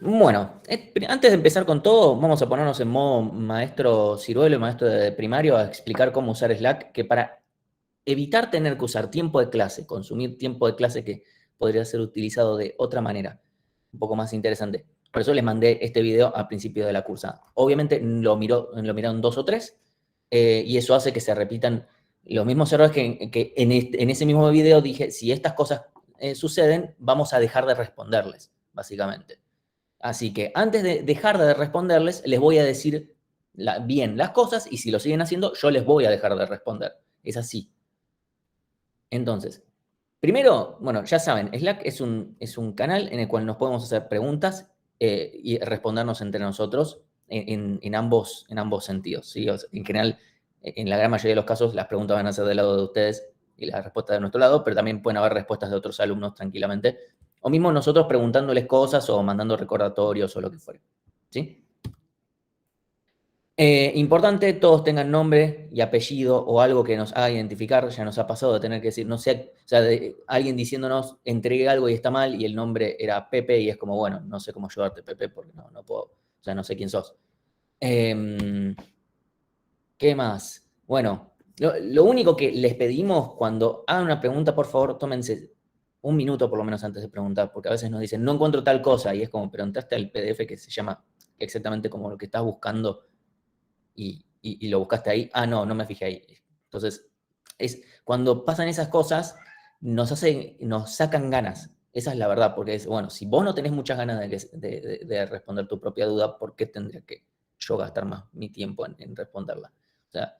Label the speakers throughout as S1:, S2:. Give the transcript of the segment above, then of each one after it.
S1: Bueno, antes de empezar con todo, vamos a ponernos en modo maestro ciruelo y maestro de primario a explicar cómo usar Slack, que para evitar tener que usar tiempo de clase, consumir tiempo de clase que podría ser utilizado de otra manera, un poco más interesante. Por eso les mandé este video al principio de la cursa. Obviamente lo miraron 2 o 3, y eso hace que se repitan los mismos errores que en ese mismo video dije, si estas cosas suceden, vamos a dejar de responderles, básicamente. Así que antes de dejar de responderles, les voy a decir bien las cosas y si lo siguen haciendo, yo les voy a dejar de responder. Es así. Entonces, primero, bueno, ya saben, Slack es un canal en el cual nos podemos hacer preguntas y respondernos entre nosotros en ambos sentidos. ¿Sí? O sea, en general, en la gran mayoría de los casos, las preguntas van a ser del lado de ustedes y las respuestas de nuestro lado, pero también pueden haber respuestas de otros alumnos tranquilamente. O mismo nosotros preguntándoles cosas o mandando recordatorios o lo que fuera. ¿Sí? Importante, todos tengan nombre y apellido o algo que nos haga identificar. Ya nos ha pasado de tener que decir, no sé, o sea, alguien diciéndonos, entregué algo y está mal y el nombre era Pepe y es como, bueno, no sé cómo ayudarte, Pepe, porque no puedo, o sea, no sé quién sos. Eh, ¿Qué más? Bueno, lo único que les pedimos cuando hagan una pregunta, por favor, tómense un minuto por lo menos antes de preguntar, porque a veces nos dicen, no encuentro tal cosa, y es como, pero entraste al PDF que se llama exactamente como lo que estás buscando y lo buscaste ahí. Ah, no me fijé ahí. Entonces, cuando pasan esas cosas, nos sacan ganas. Esa es la verdad, porque es, bueno, si vos no tenés muchas ganas de responder tu propia duda, ¿por qué tendría que yo gastar más mi tiempo en responderla? O sea,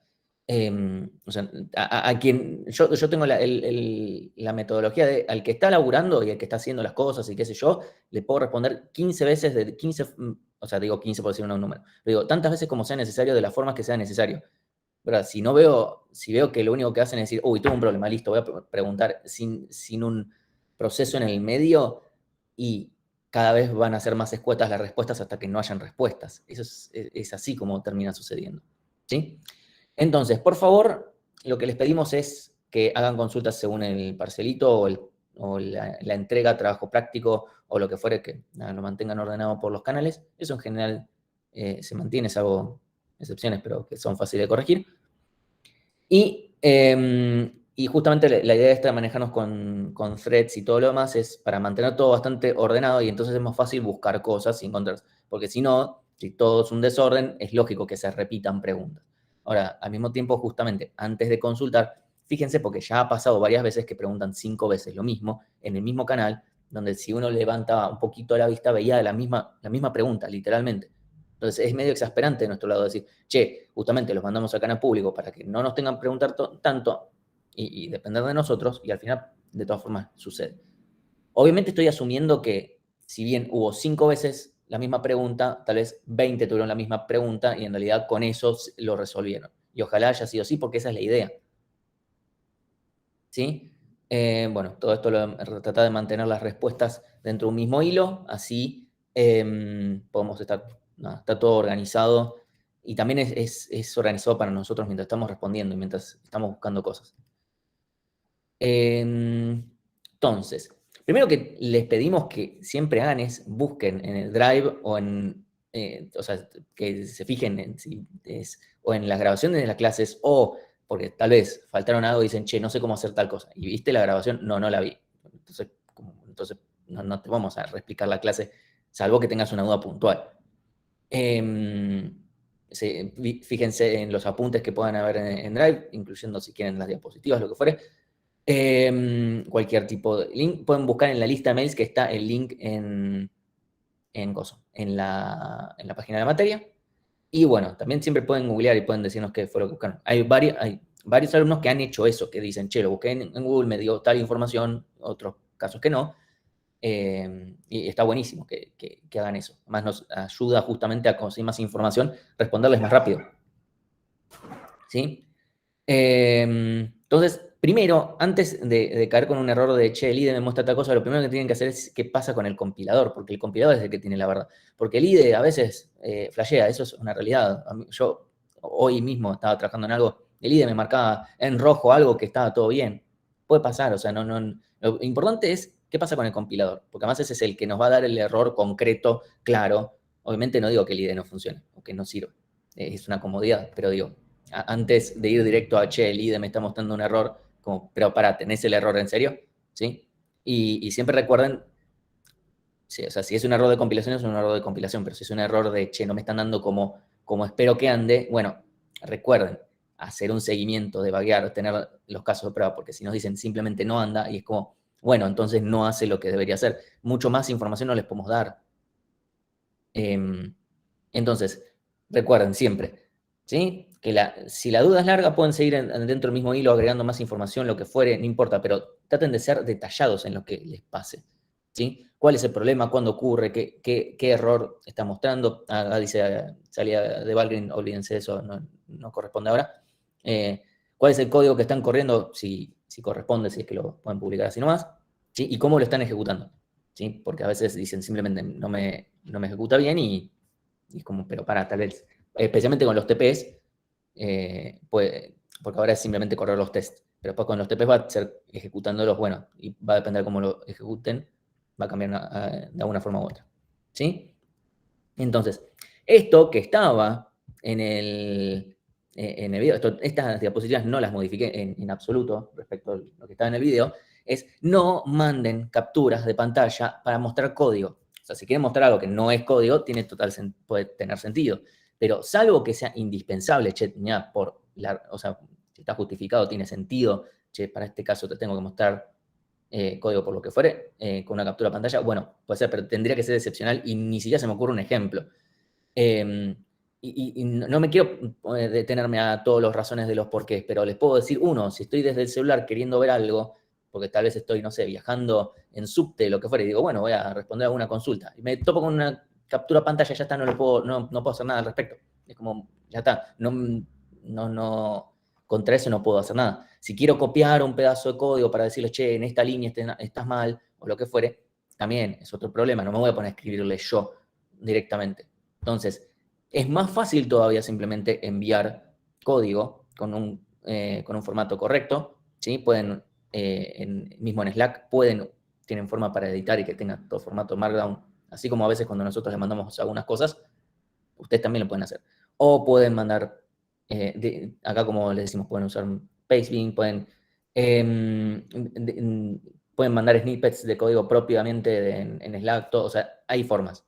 S1: a quien yo tengo la metodología de al que está laburando y al que está haciendo las cosas y qué sé yo, le puedo responder 15 veces de 15, o sea, digo 15 por decir un número, digo tantas veces como sea necesario, de las formas que sea necesario. ¿Verdad? Si veo que lo único que hacen es decir, uy, tuve un problema, listo, voy a preguntar sin un proceso en el medio y cada vez van a ser más escuetas las respuestas hasta que no hayan respuestas. Eso es así como termina sucediendo. ¿Sí? Entonces, por favor, lo que les pedimos es que hagan consultas según el parcelito o la entrega, trabajo práctico o lo que fuere, que nada, lo mantengan ordenado por los canales. Eso en general se mantiene, salvo excepciones, pero que son fáciles de corregir. Y justamente la idea esta de manejarnos con threads y todo lo demás es para mantener todo bastante ordenado y entonces es más fácil buscar cosas y encontrar. Porque si no, si todo es un desorden, es lógico que se repitan preguntas. Ahora, al mismo tiempo, justamente, antes de consultar, fíjense porque ya ha pasado varias veces que preguntan 5 veces lo mismo en el mismo canal, donde si uno levantaba un poquito la vista veía la misma pregunta, literalmente. Entonces es medio exasperante de nuestro lado decir, che, justamente los mandamos al canal público para que no nos tengan que preguntar tanto y depender de nosotros, y al final, de todas formas, sucede. Obviamente estoy asumiendo que si bien hubo 5 veces la misma pregunta, tal vez 20 tuvieron la misma pregunta y en realidad con eso lo resolvieron. Y ojalá haya sido así porque esa es la idea. ¿Sí? Bueno, todo esto trata de mantener las respuestas dentro de un mismo hilo, así podemos estar, no, está todo organizado y también es organizado para nosotros mientras estamos respondiendo y mientras estamos buscando cosas. Entonces, primero que les pedimos que siempre hagan es busquen en el Drive o sea, que se fijen o en las grabaciones de las clases o porque tal vez faltaron algo y dicen, che, no sé cómo hacer tal cosa. ¿Y viste la grabación? No la vi. Entonces no te vamos a reexplicar la clase, salvo que tengas una duda puntual. Fíjense en los apuntes que puedan haber en Drive, incluyendo si quieren las diapositivas, lo que fuere. Cualquier tipo de link. Pueden buscar en la lista de mails que está el link en la página de la materia. Y bueno, también siempre pueden googlear y pueden decirnos qué fue lo que buscaron. Hay varios alumnos que han hecho eso, que dicen, che, lo busqué en Google, me dio tal información, otros casos que no. Y está buenísimo que hagan eso. Además nos ayuda justamente a conseguir más información, responderles más rápido. ¿Sí? Entonces, primero, antes de caer con un error de, che, el IDE me muestra tal cosa, lo primero que tienen que hacer es qué pasa con el compilador, porque el compilador es el que tiene la verdad. Porque el IDE a veces flashea, eso es una realidad. Yo hoy mismo estaba trabajando en algo, el IDE me marcaba en rojo algo que estaba todo bien. Puede pasar, o sea, lo importante es ¿Qué pasa con el compilador? Porque además ese es el que nos va a dar el error concreto, claro. Obviamente no digo que el IDE no funcione o que no sirva. Es una comodidad, pero digo, antes de ir directo a, che, el IDE me está mostrando un error, como, pero pará, ¿tenés el error en serio? ¿Sí? Y siempre recuerden, sí, o sea, si es un error de compilación, es un error de compilación, pero si es un error de, che, no me están dando como espero que ande, bueno, recuerden, hacer un seguimiento, debuguear, tener los casos de prueba, porque si nos dicen simplemente no anda, y es como, bueno, entonces no hace lo que debería hacer. Mucho más información no les podemos dar. Entonces, recuerden siempre, ¿sí? Que si la duda es larga, pueden seguir dentro del mismo hilo agregando más información, lo que fuere, no importa, pero traten de ser detallados en lo que les pase, ¿sí? ¿Cuál es el problema? ¿Cuándo ocurre? ¿Qué error está mostrando? Dice, salía de Valgrind, olvídense de eso, no corresponde ahora. ¿Cuál es el código que están corriendo? Si corresponde, si es que lo pueden publicar así nomás, ¿sí? Y cómo lo están ejecutando, ¿sí? Porque a veces dicen simplemente no me ejecuta bien y es como, pero para, tal vez, especialmente con los TPs, porque ahora es simplemente correr los tests, pero después con los TPs va a ser ejecutándolos, bueno, y va a depender de cómo lo ejecuten, va a cambiar de alguna forma u otra, ¿sí? Entonces, esto que estaba en el video, estas diapositivas no las modifiqué en absoluto respecto a lo que estaba en el video, es no manden capturas de pantalla para mostrar código. O sea, si quieren mostrar algo que no es código, puede tener sentido. Pero salvo que sea indispensable, che, ya o sea, si está justificado, tiene sentido, che, para este caso te tengo que mostrar código por lo que fuere, con una captura de pantalla, bueno, puede ser, pero tendría que ser excepcional y ni siquiera se me ocurre un ejemplo. Y no me quiero detenerme a todas las razones de los porqués, pero les puedo decir uno, si estoy desde el celular queriendo ver algo, porque tal vez estoy, no sé, viajando en subte, lo que fuera, y digo, bueno, voy a responder alguna consulta. Y me topo con una captura de pantalla, ya está, no puedo hacer nada al respecto. Es como, ya está, contra eso no puedo hacer nada. Si quiero copiar un pedazo de código para decirles, che, en esta línea estás mal, o lo que fuere, también es otro problema, no me voy a poner a escribirle yo directamente. Entonces, es más fácil todavía simplemente enviar código con un formato correcto, ¿sí? Pueden, mismo en Slack, tienen forma para editar y que tenga todo formato Markdown, así como a veces cuando nosotros les mandamos algunas cosas, ustedes también lo pueden hacer. O pueden mandar, acá como les decimos, pueden usar Pastebin, pueden mandar snippets de código propiamente en Slack, todo, o sea, hay formas.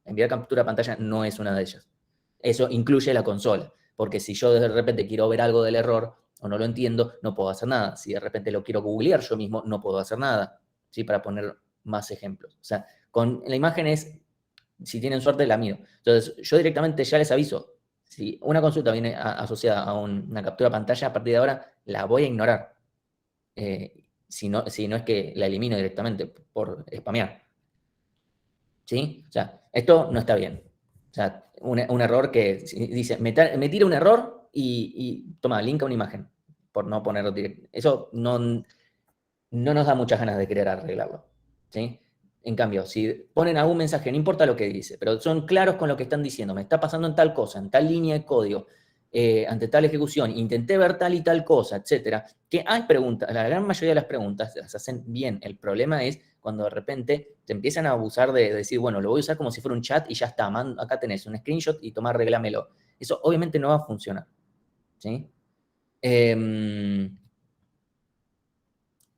S1: Enviar captura a pantalla no es una de ellas. Eso incluye la consola, porque si yo de repente quiero ver algo del error o no lo entiendo, no puedo hacer nada. Si de repente lo quiero googlear yo mismo, no puedo hacer nada, ¿sí? Para poner más ejemplos. O sea, con la imagen si tienen suerte, la mido. Entonces, yo directamente ya les aviso. Si una consulta viene asociada a una captura de pantalla, a partir de ahora la voy a ignorar. Si no es que la elimino directamente por spamear. ¿Sí? O sea, esto no está bien. O sea, un error que dice, me tira un error y toma, linka una imagen, por no ponerlo directo. Eso no nos da muchas ganas de querer arreglarlo. ¿Sí? En cambio, si ponen algún mensaje, no importa lo que dice, pero son claros con lo que están diciendo, me está pasando en tal cosa, en tal línea de código, ante tal ejecución, intenté ver tal y tal cosa, etcétera, que hay preguntas, la gran mayoría de las preguntas las hacen bien. El problema es cuando de repente te empiezan a abusar de decir, bueno, lo voy a usar como si fuera un chat y ya está, acá tenés un screenshot y toma, arreglámelo. Eso obviamente no va a funcionar. ¿Sí?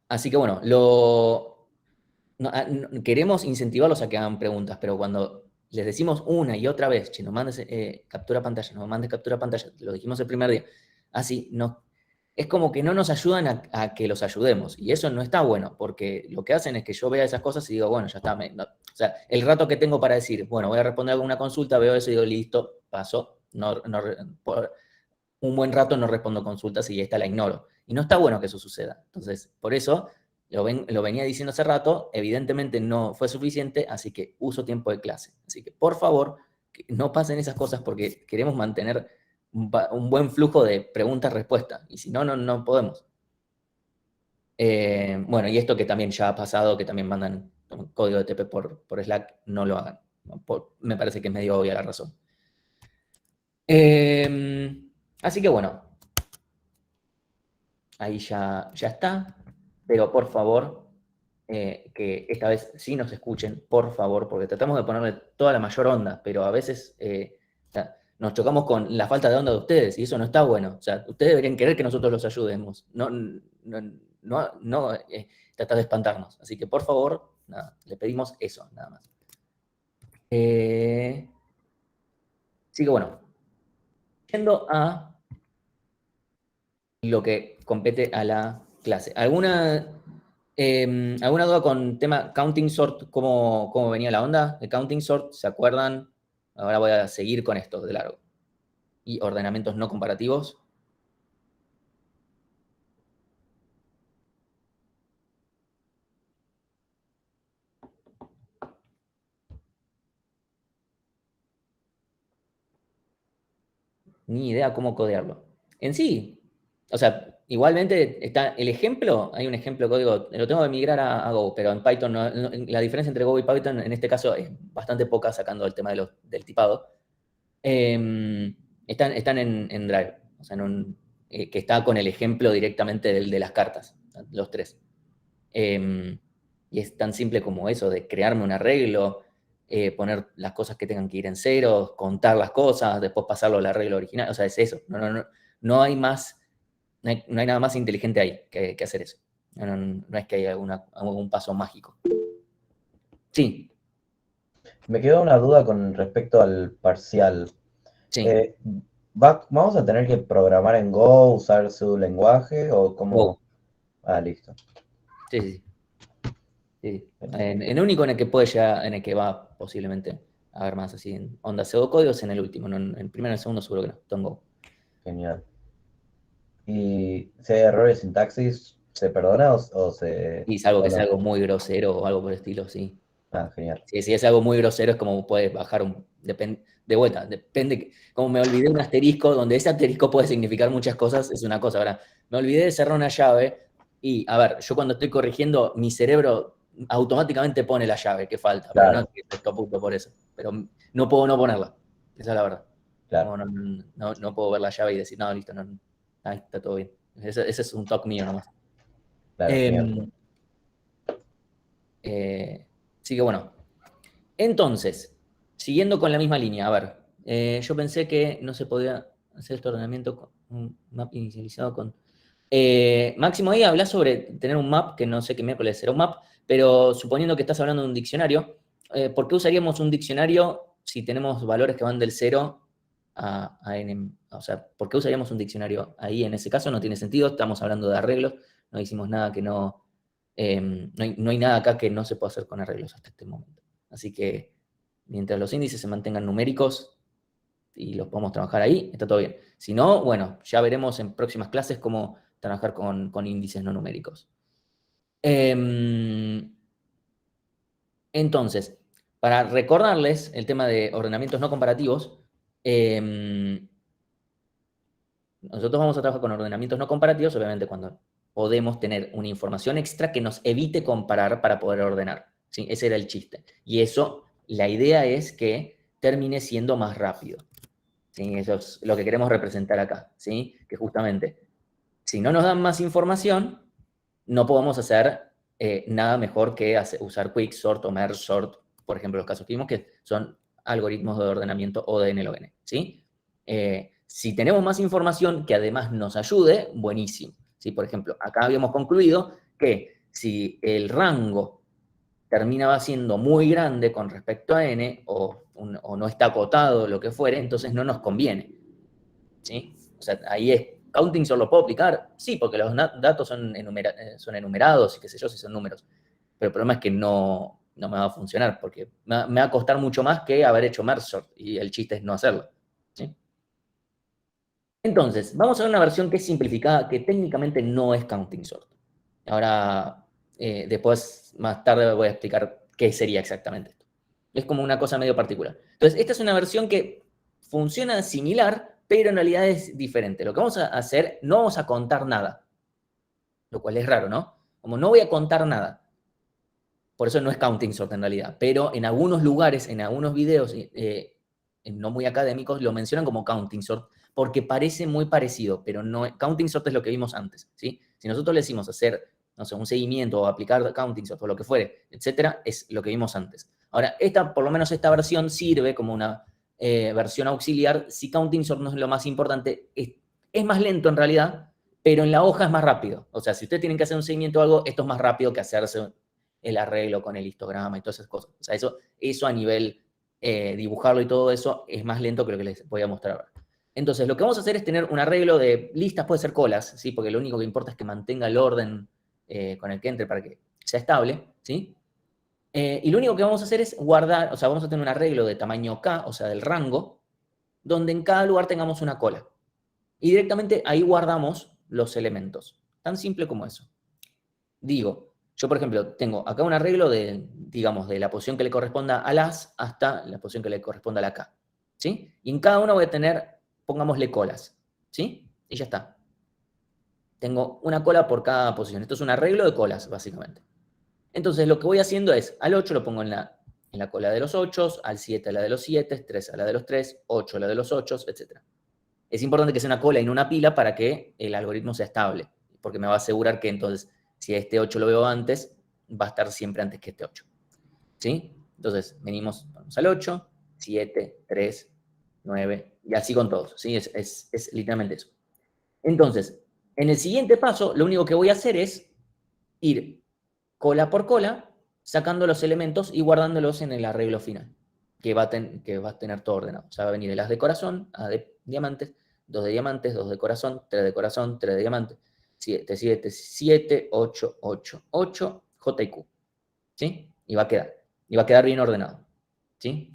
S1: Así que bueno, queremos incentivarlos a que hagan preguntas, pero cuando les decimos una y otra vez, che, no mandes captura pantalla, no mandes captura pantalla, lo dijimos el primer día, así, no, es como que no nos ayudan a que los ayudemos, y eso no está bueno, porque lo que hacen es que yo vea esas cosas y digo, bueno, ya está, o sea, el rato que tengo para decir, bueno, voy a responder alguna consulta, veo eso y digo, listo, paso, por un buen rato no respondo consultas y esta la ignoro, y no está bueno que eso suceda, entonces, por eso lo venía diciendo hace rato, evidentemente no fue suficiente, así que uso tiempo de clase. Así que, por favor, que no pasen esas cosas porque queremos mantener un buen flujo de preguntas-respuestas. Y si no, no podemos. Bueno, y esto que también ya ha pasado, que también mandan código de TP por Slack, no lo hagan. Me parece que es medio obvia la razón. Así que bueno, ahí ya está. Pero por favor, que esta vez sí nos escuchen, por favor, porque tratamos de ponerle toda la mayor onda, pero a veces nos chocamos con la falta de onda de ustedes y eso no está bueno. O sea, ustedes deberían querer que nosotros los ayudemos, no tratar de espantarnos. Así que, por favor, nada, le pedimos eso, nada más. Así que bueno, yendo a lo que compete a la clase. ¿Alguna duda con tema counting sort? ¿Cómo venía la onda de counting sort? ¿Se acuerdan? Ahora voy a seguir con esto de largo. Y ordenamientos no comparativos. Ni idea cómo codearlo. En sí, o sea, igualmente está el ejemplo, hay un ejemplo de código, lo tengo que migrar a Go, pero en Python la diferencia entre Go y Python en este caso es bastante poca sacando el tema del tipado. Están en Drive, o sea, que está con el ejemplo directamente de las cartas, los tres. Y es tan simple como eso, de crearme un arreglo, poner las cosas que tengan que ir en ceros, contar las cosas, después pasarlo al arreglo original. O sea, es eso. No hay más, no hay nada más inteligente ahí que hacer eso. No es que haya algún paso mágico. Sí,
S2: Me quedó una duda con respecto al parcial.
S1: sí.
S2: Eh, ¿Vamos a tener que programar en Go, usar su lenguaje o
S1: Go.
S2: cómo? Ah, listo.
S1: Sí, sí, sí.
S2: Genial.
S1: En el único en el que puede llegar, en el que va posiblemente a haber más así en onda pseudocódigos, en el último. No, en el primero y en el segundo seguro que no. Todo en Go.
S2: Genial. ¿Y si hay errores de sintaxis, se perdona o se...
S1: Y salvo
S2: o
S1: que sea
S2: no?
S1: algo muy grosero o algo por el estilo, sí.
S2: Ah, genial.
S1: Si es algo muy grosero es como puedes bajar de vuelta, depende, como me olvidé un asterisco, donde ese asterisco puede significar muchas cosas, es una cosa. Ahora, me olvidé de cerrar una llave y, a ver, yo cuando estoy corrigiendo, mi cerebro automáticamente pone la llave que falta, pero no es
S2: Claro,
S1: que estoy puto por eso, pero no puedo no ponerla, esa es la verdad.
S2: claro,
S1: No puedo ver la llave y decir, no, listo, no, ahí está todo bien. Ese es un toque mío nomás.
S2: claro, genial.
S1: Eh, Así que bueno, entonces, siguiendo con la misma línea, a ver, yo pensé que no se podía hacer este ordenamiento con un map inicializado con... Máximo ahí habla sobre tener un map, que no sé qué miércoles será un map, pero suponiendo que estás hablando de un diccionario, ¿por qué usaríamos un diccionario si tenemos valores que van del 0 a n? O sea, ¿por qué usaríamos un diccionario ahí? En ese caso no tiene sentido, estamos hablando de arreglos, no hicimos nada que no hay nada acá que no se pueda hacer con arreglos hasta este momento. Así que mientras los índices se mantengan numéricos y los podemos trabajar ahí, está todo bien. Si no, bueno, ya veremos en próximas clases cómo trabajar con índices no numéricos. Entonces, para recordarles el tema de ordenamientos no comparativos, nosotros vamos a trabajar con ordenamientos no comparativos, obviamente cuando podemos tener una información extra que nos evite comparar para poder ordenar. ¿Sí? Ese era el chiste. Y eso, la idea es que termine siendo más rápido. ¿Sí? Eso es lo que queremos representar acá. ¿Sí? Que justamente, si no nos dan más información, no podemos hacer nada mejor que usar quicksort o merge sort, por ejemplo, los casos que vimos que son algoritmos de ordenamiento o de NLON. ¿Sí? Si tenemos más información que además nos ayude, buenísimo. ¿Sí? Por ejemplo, acá habíamos concluido que si el rango terminaba siendo muy grande con respecto a n o no está acotado, lo que fuere, entonces no nos conviene. ¿Sí? O sea, ahí es, ¿counting solo lo puedo aplicar? Sí, porque los datos son enumerados y qué sé yo si son números. Pero el problema es que no me va a funcionar porque me va a costar mucho más que haber hecho merge sort y el chiste es no hacerlo. ¿Sí? Entonces, vamos a ver una versión que es simplificada, que técnicamente no es counting sort. Ahora, después, más tarde, voy a explicar qué sería exactamente esto. Es como una cosa medio particular. Entonces, esta es una versión que funciona similar, pero en realidad es diferente. Lo que vamos a hacer, no vamos a contar nada, lo cual es raro, ¿no? Como no voy a contar nada. Por eso no es counting sort en realidad. Pero en algunos lugares, en algunos videos, no muy académicos, lo mencionan como counting sort porque parece muy parecido, pero no, counting sort es lo que vimos antes, ¿sí? Si nosotros le decimos hacer no sé, un seguimiento o aplicar counting sort o lo que fuere, etcétera, es lo que vimos antes. Ahora, por lo menos esta versión sirve como una versión auxiliar. Si counting sort no es lo más importante, es más lento en realidad, pero en la hoja es más rápido. O sea, si ustedes tienen que hacer un seguimiento o algo, esto es más rápido que hacerse el arreglo con el histograma y todas esas cosas. O sea, eso a nivel dibujarlo y todo eso es más lento que lo que les voy a mostrar ahora. Entonces, lo que vamos a hacer es tener un arreglo de listas, puede ser colas, ¿sí? Porque lo único que importa es que mantenga el orden con el que entre para que sea estable, ¿sí? Y lo único que vamos a hacer es guardar, o sea, vamos a tener un arreglo de tamaño K, o sea, del rango, donde en cada lugar tengamos una cola. Y directamente ahí guardamos los elementos. Tan simple como eso. Digo, yo por ejemplo tengo acá un arreglo de, digamos, de la posición que le corresponda a las hasta la posición que le corresponda a la K. ¿Sí? Y en cada uno voy a tener, pongámosle colas. ¿Sí? Y ya está. Tengo una cola por cada posición. Esto es un arreglo de colas, básicamente. Entonces, lo que voy haciendo es, al 8 lo pongo en la cola de los 8, al 7 a la de los 7, 3 a la de los 3, 8 a la de los 8, etc. Es importante que sea una cola y no una pila para que el algoritmo sea estable, porque me va a asegurar que entonces, si este 8 lo veo antes, va a estar siempre antes que este 8. ¿Sí? Entonces, vamos al 8, 7, 3, 9, y así con todos. ¿Sí? Es literalmente eso. Entonces, en el siguiente paso, lo único que voy a hacer es ir cola por cola, sacando los elementos y guardándolos en el arreglo final, que va a tener todo ordenado. O sea, va a venir el as de corazón, A de diamantes, 2 de diamantes, 2 de corazón, 3 de corazón, 3 de diamantes, 7, 7, 7, 8, 8, 8, J y Q. ¿Sí? Y va a quedar bien ordenado. ¿Sí?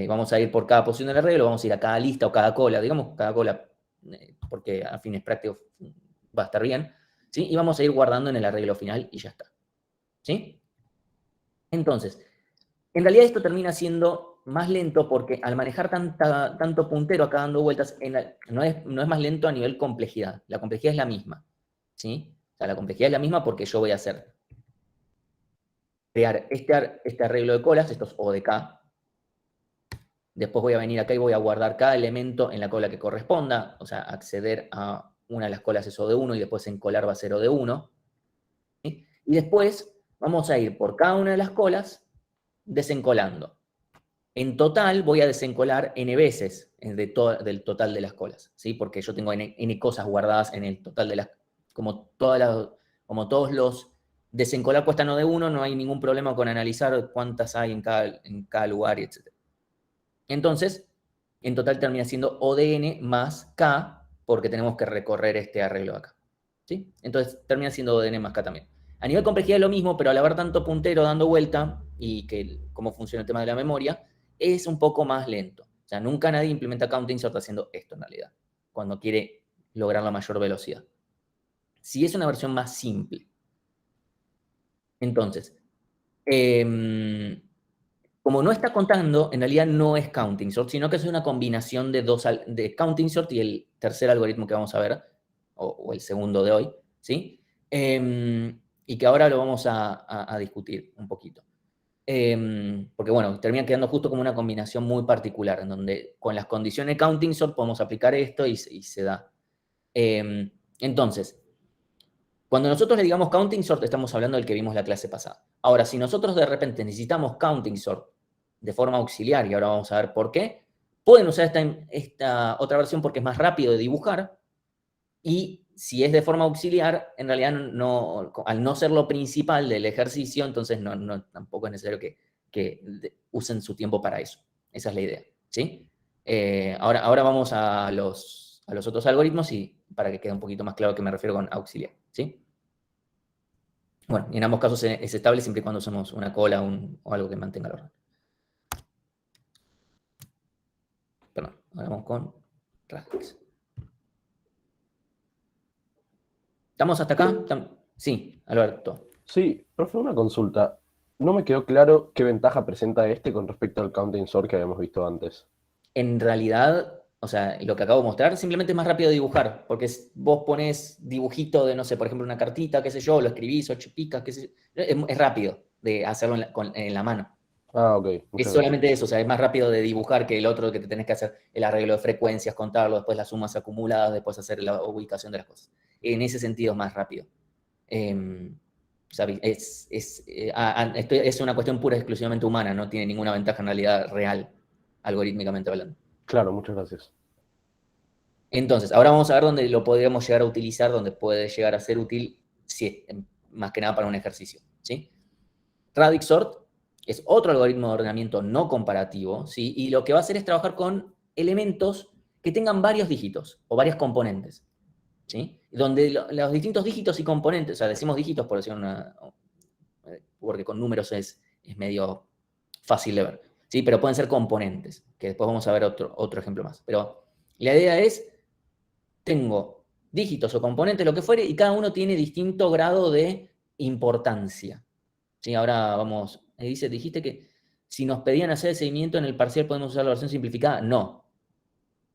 S1: Vamos a ir por cada posición del arreglo, vamos a ir a cada lista o cada cola, digamos, cada cola, porque a fines prácticos va a estar bien. ¿Sí? Y vamos a ir guardando en el arreglo final y ya está. ¿Sí? Entonces, en realidad esto termina siendo más lento porque al manejar tanto puntero acá dando vueltas, no es más lento a nivel complejidad. La complejidad es la misma. ¿Sí? O sea, la complejidad es la misma porque yo voy a crear este arreglo de colas, estos O de K. Después voy a venir acá y voy a guardar cada elemento en la cola que corresponda, o sea, acceder a una de las colas es O de 1 y después encolar va a ser O de 1. ¿Sí? Y después vamos a ir por cada una de las colas desencolando. En total voy a desencolar n veces del total de las colas, ¿sí? Porque yo tengo n cosas guardadas en el total de las... Como todos los desencolar cuestan O de 1, no hay ningún problema con analizar cuántas hay en cada lugar, etc. Entonces, en total termina siendo O de n más k, porque tenemos que recorrer este arreglo acá. ¿Sí? Entonces termina siendo O de n más k también. A nivel complejidad es lo mismo, pero al haber tanto puntero dando vuelta y que cómo funciona el tema de la memoria, es un poco más lento. O sea, nunca nadie implementa counting sort haciendo esto en realidad, cuando quiere lograr la mayor velocidad. Si es una versión más simple. Entonces, como no está contando, en realidad no es counting sort, sino que es una combinación de counting sort y el tercer algoritmo que vamos a ver, o el segundo de hoy, ¿sí? Y que ahora lo vamos a discutir un poquito. Porque bueno, termina quedando justo como una combinación muy particular, en donde con las condiciones counting sort podemos aplicar esto y se da. Entonces, cuando nosotros le digamos counting sort, estamos hablando del que vimos la clase pasada. Ahora, si nosotros de repente necesitamos counting sort de forma auxiliar, y ahora vamos a ver por qué, pueden usar esta otra versión porque es más rápido de dibujar, y si es de forma auxiliar, en realidad al no ser lo principal del ejercicio, entonces tampoco es necesario que usen su tiempo para eso. Esa es la idea, ¿sí? Ahora vamos a los otros algoritmos y para que quede un poquito más claro a qué me refiero con auxiliar, ¿sí? Bueno, y en ambos casos es estable siempre y cuando usemos una cola o algo que mantenga el orden. Perdón, ahora vamos con radix. ¿Estamos hasta acá? Sí, Alberto.
S3: Sí, profe, una consulta. No me quedó claro qué ventaja presenta este con respecto al counting sort que habíamos visto antes.
S1: En realidad, o sea, lo que acabo de mostrar, simplemente es más rápido de dibujar, porque vos pones dibujito de, no sé, por ejemplo, una cartita, qué sé yo, lo escribís, 8 picas, qué sé yo. Es rápido de hacerlo en la mano.
S3: Ah, ok,
S1: Es
S3: muchas
S1: solamente
S3: gracias.
S1: eso, o sea, es más rápido de dibujar que el otro que te tenés que hacer el arreglo de frecuencias, contarlo, después las sumas acumuladas, después hacer la ubicación de las cosas. En ese sentido es más rápido. Es una cuestión pura y exclusivamente humana, no tiene ninguna ventaja en realidad real, algorítmicamente hablando.
S3: Claro, muchas gracias.
S1: Entonces, ahora vamos a ver dónde lo podríamos llegar a utilizar, dónde puede llegar a ser útil, más que nada para un ejercicio, ¿sí? Radix Sort es otro algoritmo de ordenamiento no comparativo, ¿sí? Y lo que va a hacer es trabajar con elementos que tengan varios dígitos o varias componentes, ¿sí? Donde los distintos dígitos y componentes, o sea, decimos dígitos por decir porque con números es medio fácil de ver, ¿sí? Pero pueden ser componentes, que después vamos a ver otro ejemplo más. Pero la idea es, tengo dígitos o componentes, lo que fuere, y cada uno tiene distinto grado de importancia. ¿Sí? Ahora vamos, dijiste que si nos pedían hacer el seguimiento en el parcial, ¿podemos usar la versión simplificada? No.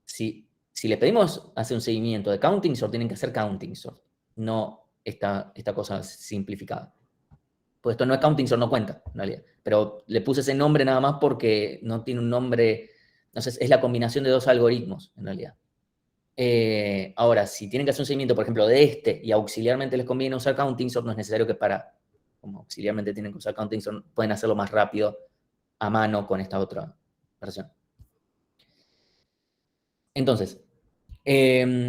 S1: Si le pedimos hacer un seguimiento de counting sort, tienen que hacer counting sort, no esta cosa simplificada. Pues esto no es counting sort, no cuenta, en realidad. Pero le puse ese nombre nada más porque no tiene un nombre, no sé, es la combinación de dos algoritmos, en realidad. Ahora, si tienen que hacer un seguimiento, por ejemplo, de este, y auxiliarmente les conviene usar counting sort, no es necesario que como auxiliarmente tienen que usar counting sort, pueden hacerlo más rápido a mano con esta otra versión. Entonces,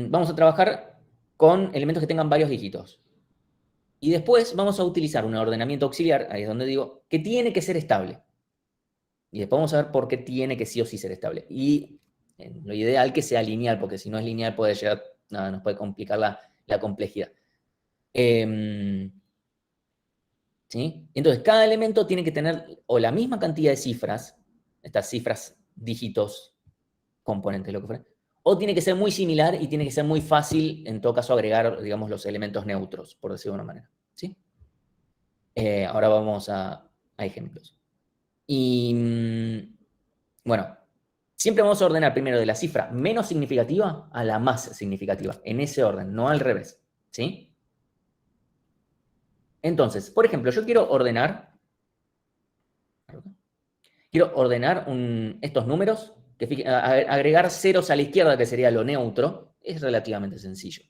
S1: vamos a trabajar con elementos que tengan varios dígitos. Y después vamos a utilizar un ordenamiento auxiliar, ahí es donde digo, que tiene que ser estable. Y después vamos a ver por qué tiene que sí o sí ser estable. Y lo ideal que sea lineal, porque si no es lineal puede llegar, nos puede complicar la complejidad. ¿Sí? Entonces, cada elemento tiene que tener o la misma cantidad de cifras, estas cifras, dígitos, componentes, lo que fuera, o tiene que ser muy similar y tiene que ser muy fácil, en todo caso, agregar, digamos, los elementos neutros, por decirlo de una manera. ¿Sí? Ahora vamos a ejemplos. Y, bueno, siempre vamos a ordenar primero de la cifra menos significativa a la más significativa, en ese orden, no al revés. ¿Sí? Entonces, por ejemplo, yo quiero ordenar estos números, agregar ceros a la izquierda, que sería lo neutro, es relativamente sencillo.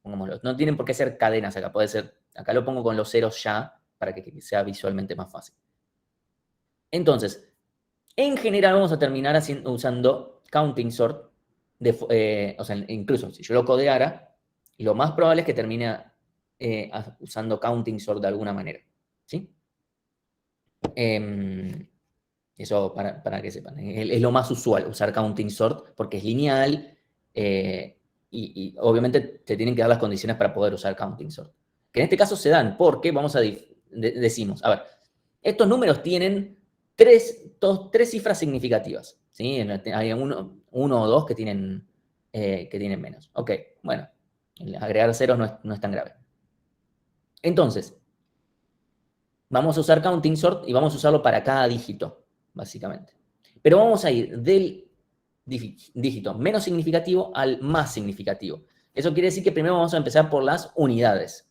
S1: Pongámoslo. No tienen por qué ser cadenas acá, puede ser, acá lo pongo con los ceros ya, para que sea visualmente más fácil. Entonces, en general vamos a terminar usando counting sort, o sea, incluso si yo lo codeara, lo más probable es que termine usando counting sort de alguna manera. ¿Sí? Eso para que sepan. Es lo más usual usar counting sort porque es lineal y obviamente te tienen que dar las condiciones para poder usar counting sort. Que en este caso se dan porque decimos, a ver, estos números tienen tres cifras significativas. ¿Sí? Hay uno o dos que tienen menos. Ok, bueno, agregar ceros no es tan grave. Entonces, vamos a usar counting sort y vamos a usarlo para cada dígito, básicamente. Pero vamos a ir del dígito menos significativo al más significativo. Eso quiere decir que primero vamos a empezar por las unidades.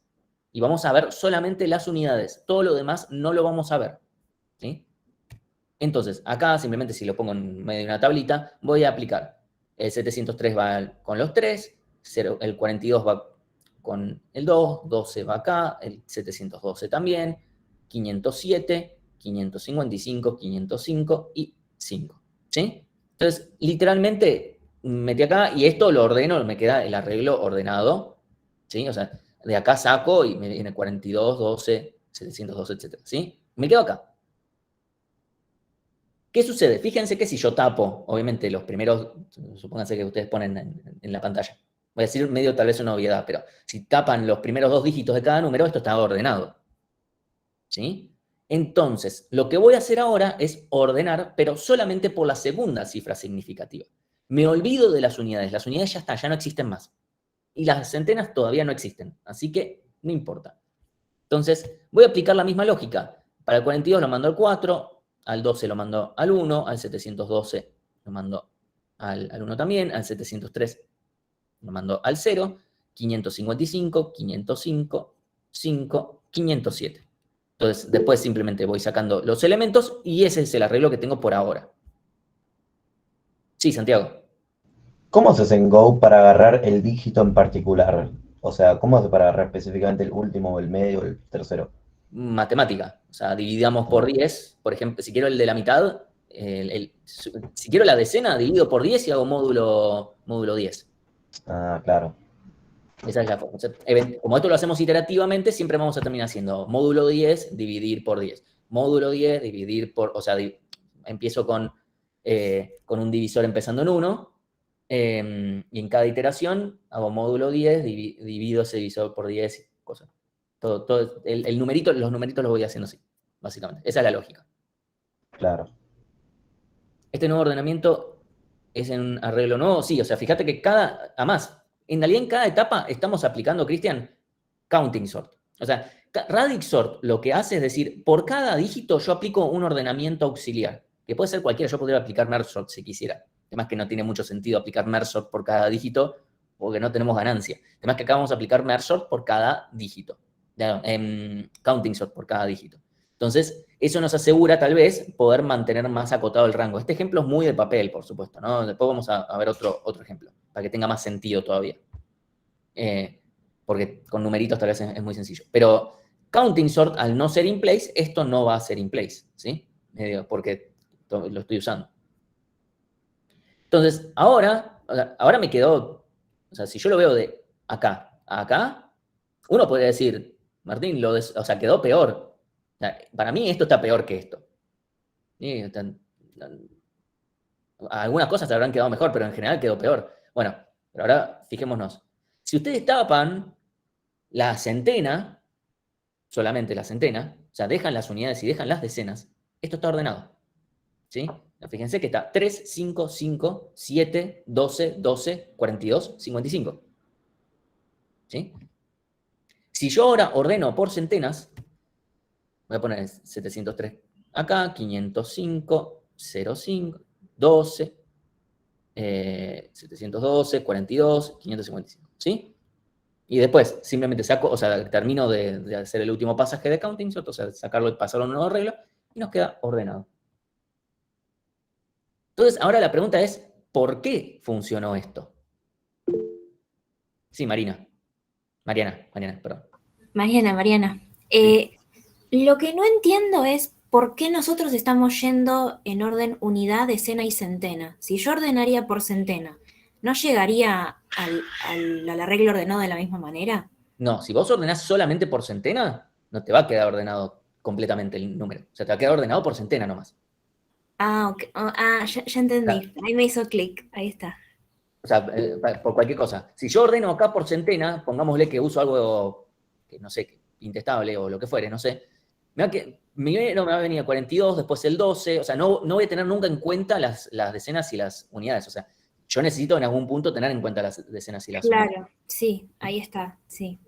S1: Y vamos a ver solamente las unidades. Todo lo demás no lo vamos a ver. ¿Sí? Entonces, acá simplemente si lo pongo en medio de una tablita, voy a aplicar. El 703 va con los 3, el 42 va con el 2, 12 va acá, el 712 también, 507, 555, 505 y 5. ¿Sí? Entonces, literalmente metí acá y esto lo ordeno, me queda el arreglo ordenado. ¿Sí? O sea, de acá saco y me viene 42, 12, 712, etc. ¿Sí? Me quedo acá. ¿Qué sucede? Fíjense que si yo tapo, obviamente los primeros, supónganse que ustedes ponen en la pantalla. Voy a decir medio tal vez una obviedad, pero si tapan los primeros dos dígitos de cada número, esto está ordenado. ¿Sí? Entonces, lo que voy a hacer ahora es ordenar, pero solamente por la segunda cifra significativa. Me olvido de las unidades ya están, ya no existen más. Y las centenas todavía no existen, así que no importa. Entonces, voy a aplicar la misma lógica. Para el 42 lo mando al 4, al 12 lo mando al 1, al 712 lo mando al 1 también, al 703 lo mando al 0, 555, 505, 5, 507. Entonces, después simplemente voy sacando los elementos y ese es el arreglo que tengo por ahora. Sí, Santiago.
S2: ¿Cómo se hace en Go para agarrar el dígito en particular? O sea, ¿cómo hace para agarrar específicamente el último, el medio, el tercero?
S1: matemática. O sea, dividamos por 10, por ejemplo, si quiero el de la mitad, si quiero la decena, divido por 10 y hago módulo 10.
S2: Ah, claro.
S1: Esa es la forma. O sea, como esto lo hacemos iterativamente, siempre vamos a terminar haciendo módulo 10, dividir por 10. Módulo 10, dividir por... O sea, empiezo con un divisor empezando en 1, y en cada iteración hago módulo 10, divido ese divisor por 10, cosas. Todo, los numeritos los voy haciendo así, básicamente. Esa es la lógica.
S2: Claro.
S1: Este nuevo ordenamiento es en un arreglo nuevo, sí. O sea, fíjate que además, en realidad en cada etapa estamos aplicando, Cristian, counting sort. O sea, radix sort lo que hace es decir, por cada dígito yo aplico un ordenamiento auxiliar, que puede ser cualquiera. Yo podría aplicar merge sort si quisiera. Además que no tiene mucho sentido aplicar merge sort por cada dígito, porque no tenemos ganancia. Además que acá vamos a aplicar merge sort por cada dígito. Counting sort por cada dígito. Entonces, eso nos asegura, tal vez, poder mantener más acotado el rango. Este ejemplo es muy de papel, por supuesto, ¿no? Después vamos a ver otro ejemplo, para que tenga más sentido todavía. Porque con numeritos tal vez es muy sencillo. Pero counting sort, al no ser in place, esto no va a ser in place, ¿sí? Porque lo estoy usando. Entonces, ahora me quedó, o sea, si yo lo veo de acá a acá, uno podría decir, Martín, quedó peor. O sea, para mí esto está peor que esto. ¿Sí? Algunas cosas habrán quedado mejor, pero en general quedó peor. Bueno, pero ahora fijémonos. Si ustedes tapan la centena, solamente la centena, o sea, dejan las unidades y dejan las decenas, esto está ordenado. ¿Sí? Fíjense que está 3, 5, 5, 7, 12, 12, 42, 55. ¿Sí? Si yo ahora ordeno por centenas, voy a poner 703 acá, 505, 05, 12, 712, 42, 555, ¿sí? Y después simplemente saco, o sea, termino de hacer el último pasaje de counting sort, o sea, sacarlo y pasarlo a un nuevo arreglo, y nos queda ordenado. Entonces, ahora la pregunta es, ¿por qué funcionó esto? Sí, Mariana, perdón.
S4: Mariana. Lo que no entiendo es por qué nosotros estamos yendo en orden unidad, decena y centena. Si yo ordenaría por centena, ¿no llegaría al arreglo ordenado de la misma manera?
S1: No, si vos ordenás solamente por centena, no te va a quedar ordenado completamente el número. O sea, te va a quedar ordenado por centena nomás.
S4: Ah, ok. Ya entendí. Ahí me hizo clic. Ahí está.
S1: O sea, por cualquier cosa. Si yo ordeno acá por centena, pongámosle que uso algo que no sé, intestable o lo que fuere, no sé. Primero me va a venir el 42, después el 12. O sea, no voy a tener nunca en cuenta las decenas y las unidades. O sea, yo necesito en algún punto tener en cuenta las decenas y las unidades.
S4: Claro, sí, ahí está, sí.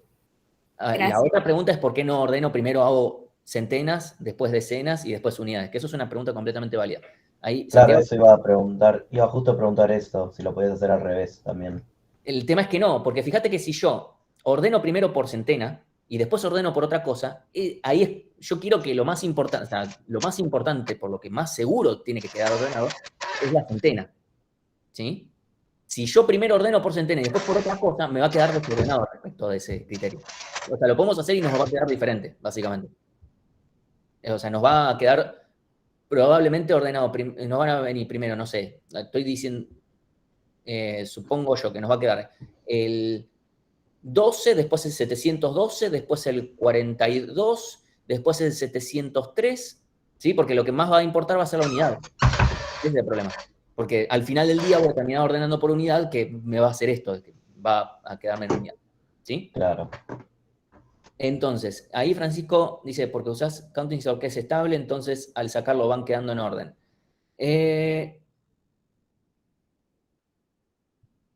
S1: La
S4: Gracias.
S1: otra pregunta es por qué no ordeno primero hago centenas, después decenas y después unidades, que eso es una pregunta completamente válida. Ahí,
S2: Claro,
S1: Santiago,
S2: eso iba a preguntar, iba justo a preguntar esto, si lo podías hacer al revés también.
S1: el tema es que no, porque fíjate que si yo ordeno primero por centena y después ordeno por otra cosa, yo quiero que lo más importante, o sea, lo más importante, por lo que más seguro tiene que quedar ordenado, es la centena. ¿Sí? Si yo primero ordeno por centena y después por otra cosa, me va a quedar desordenado respecto de ese criterio. O sea, lo podemos hacer y nos va a quedar diferente, básicamente. O sea, nos va a quedar probablemente ordenado. Nos van a venir primero, no sé, estoy diciendo, supongo yo que nos va a quedar el 12, después el 712, después el 42, después el 703, ¿sí? Porque lo que más va a importar va a ser la unidad. Ese es el problema. Porque al final del día voy a terminar ordenando por unidad, que me va a hacer esto, que va a quedarme en unidad. ¿Sí?
S2: Claro.
S1: Entonces, ahí Francisco dice, porque usás counting sort que es estable, entonces al sacarlo van quedando en orden.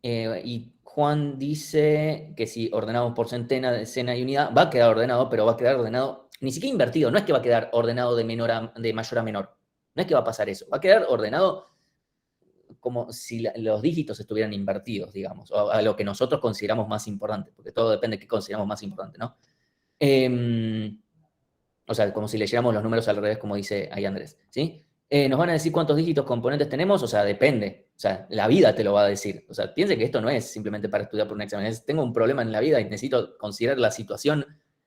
S1: Y Juan dice que si ordenamos por centena, decena y unidad, va a quedar ordenado, pero va a quedar ordenado, ni siquiera invertido, no es que va a quedar ordenado de mayor a menor. No es que va a pasar eso, va a quedar ordenado como si los dígitos estuvieran invertidos, digamos, o a lo que nosotros consideramos más importante, porque todo depende de qué consideramos más importante, ¿no? O sea, como si leyéramos los números al revés, como dice ahí Andrés, ¿sí? Nos van a decir cuántos dígitos componentes tenemos, o sea, depende. O sea, la vida te lo va a decir. O sea, piense que esto no es simplemente para estudiar por un examen. Tengo un problema en la vida y necesito considerar la situación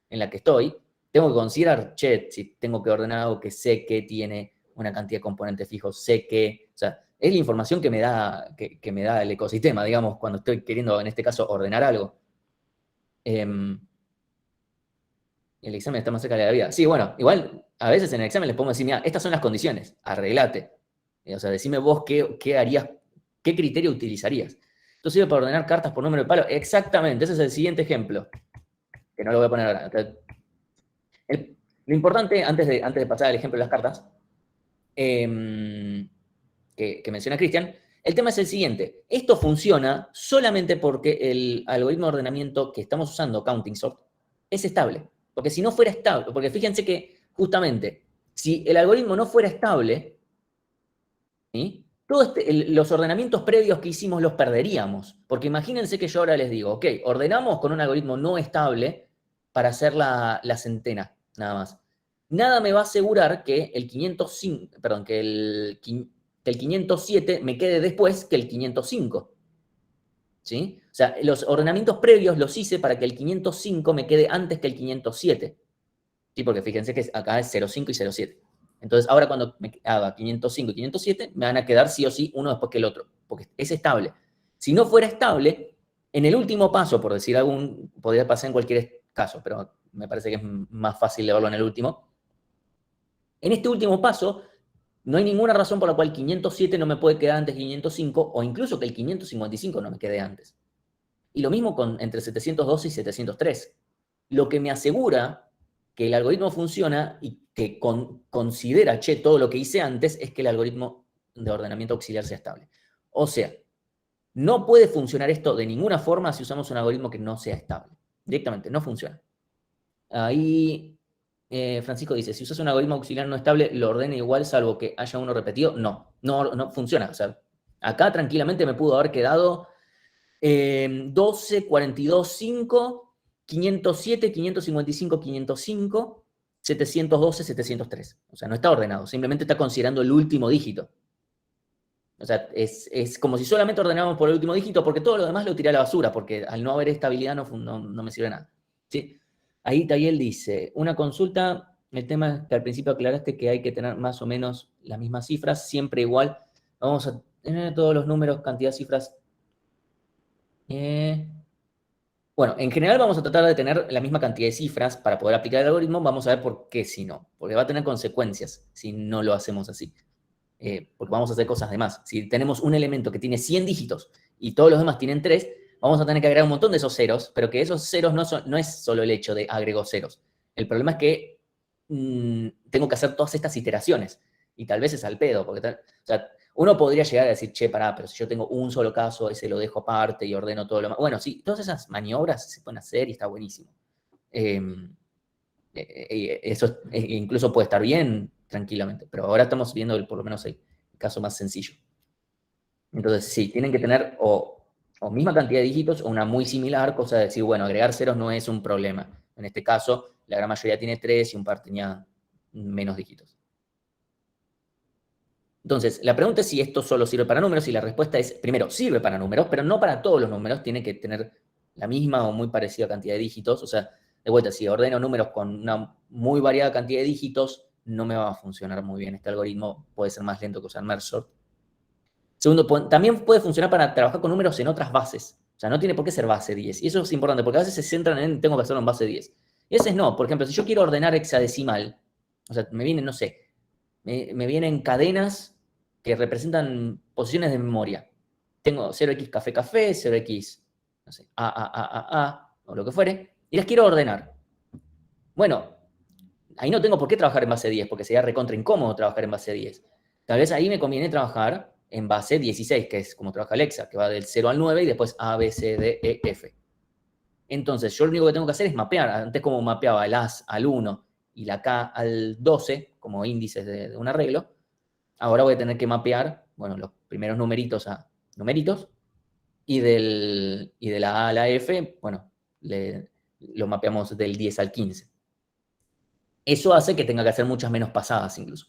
S1: en la que estoy. tengo que considerar, che, si tengo que ordenar algo que sé que tiene una cantidad de componentes fijos, sé que, o sea, es la información que me da el ecosistema, digamos, cuando estoy queriendo, en este caso, ordenar algo. El examen está más cerca de la vida. Sí, bueno, igual a veces en el examen les podemos decir, mira, estas son las condiciones, arreglate. O sea, decime vos qué harías, qué criterio utilizarías. ¿Esto sirve para ordenar cartas por número de palo? Exactamente, ese es el siguiente ejemplo, que no lo voy a poner ahora. Lo importante, antes de pasar al ejemplo de las cartas, que menciona Cristian, el tema es el siguiente. Esto funciona solamente porque el algoritmo de ordenamiento que estamos usando, Counting Sort, es estable. Porque si no fuera estable, porque fíjense que justamente, si el algoritmo no fuera estable, ¿sí? Todos los ordenamientos previos que hicimos los perderíamos. Porque imagínense que yo ahora les digo, ok, ordenamos con un algoritmo no estable para hacer la centena, nada más. Nada me va a asegurar que el 505, perdón, que el 507 me quede después que el 505. ¿Sí? O sea, los ordenamientos previos los hice para que el 505 me quede antes que el 507. ¿Sí? Porque fíjense que acá es 05 y 07. Entonces, ahora cuando me haga 505 y 507, me van a quedar sí o sí uno después que el otro, porque es estable. Si no fuera estable, en el último paso, por decir algún, podría pasar en cualquier caso, pero me parece que es más fácil de verlo en el último. En este último paso, no hay ninguna razón por la cual 507 no me puede quedar antes que 505, o incluso que el 555 no me quede antes. Y lo mismo entre 712 y 703. Lo que me asegura que el algoritmo funciona y que considera, che, todo lo que hice antes, es que el algoritmo de ordenamiento auxiliar sea estable. O sea, no puede funcionar esto de ninguna forma si usamos un algoritmo que no sea estable. Directamente, no funciona. Ahí Francisco dice, si usas un algoritmo auxiliar no estable, lo ordena igual salvo que haya uno repetido. No funciona. O sea, acá tranquilamente me pudo haber quedado 12, 42, 5, 507, 555, 505, 712, 703. O sea, no está ordenado, simplemente está considerando el último dígito. O sea, es como si solamente ordenáramos por el último dígito, porque todo lo demás lo tiré a la basura, porque al no haber estabilidad no me sirve nada. ¿Sí? Ahí Tayel dice, una consulta, el tema es que al principio aclaraste que hay que tener más o menos las mismas cifras, siempre igual. Vamos a tener todos los números, cantidad de cifras. Bueno, en general vamos a tratar de tener la misma cantidad de cifras para poder aplicar el algoritmo. Vamos a ver por qué si no. Porque va a tener consecuencias si no lo hacemos así. Porque vamos a hacer cosas de más. Si tenemos un elemento que tiene 100 dígitos y todos los demás tienen 3, vamos a tener que agregar un montón de esos ceros, pero que esos ceros no es solo el hecho de agrego ceros. El problema es que tengo que hacer todas estas iteraciones. Y tal vez es al pedo. Porque o sea, uno podría llegar a decir, che, pará, pero si yo tengo un solo caso, ese lo dejo aparte y ordeno todo lo más. Bueno, sí, todas esas maniobras se pueden hacer y está buenísimo. Eso incluso puede estar bien tranquilamente, pero ahora estamos viendo por lo menos el caso más sencillo. Entonces, sí, tienen que tener o misma cantidad de dígitos o una muy similar, cosa de decir, bueno, agregar ceros no es un problema. En este caso, la gran mayoría tiene 3 y un par tenía menos dígitos. Entonces, la pregunta es si esto solo sirve para números y la respuesta es, primero, sirve para números, pero no para todos los números, tiene que tener la misma o muy parecida cantidad de dígitos. O sea, de vuelta, si ordeno números con una muy variada cantidad de dígitos, no me va a funcionar muy bien. Este algoritmo puede ser más lento que usar merge sort. Segundo, también puede funcionar para trabajar con números en otras bases. O sea, no tiene por qué ser base 10. Y eso es importante, porque a veces se centran en, tengo que hacerlo en base 10. Y a veces no. Por ejemplo, si yo quiero ordenar hexadecimal, o sea, me vienen, no sé, me vienen cadenas que representan posiciones de memoria. Tengo 0x café café, 0x, no sé, a, o lo que fuere, y las quiero ordenar. Bueno, ahí no tengo por qué trabajar en base 10, porque sería recontra incómodo trabajar en base 10. Tal vez ahí me conviene trabajar en base 16, que es como trabaja Alexa, que va del 0 al 9 y después A, B, C, D, E, F. Entonces, yo lo único que tengo que hacer es mapear. Antes como mapeaba el As al 1 y la K al 12, como índices de un arreglo, ahora voy a tener que mapear, bueno, los primeros numeritos a numeritos, y de la A a la F, bueno, lo mapeamos del 10 al 15. Eso hace que tenga que hacer muchas menos pasadas incluso.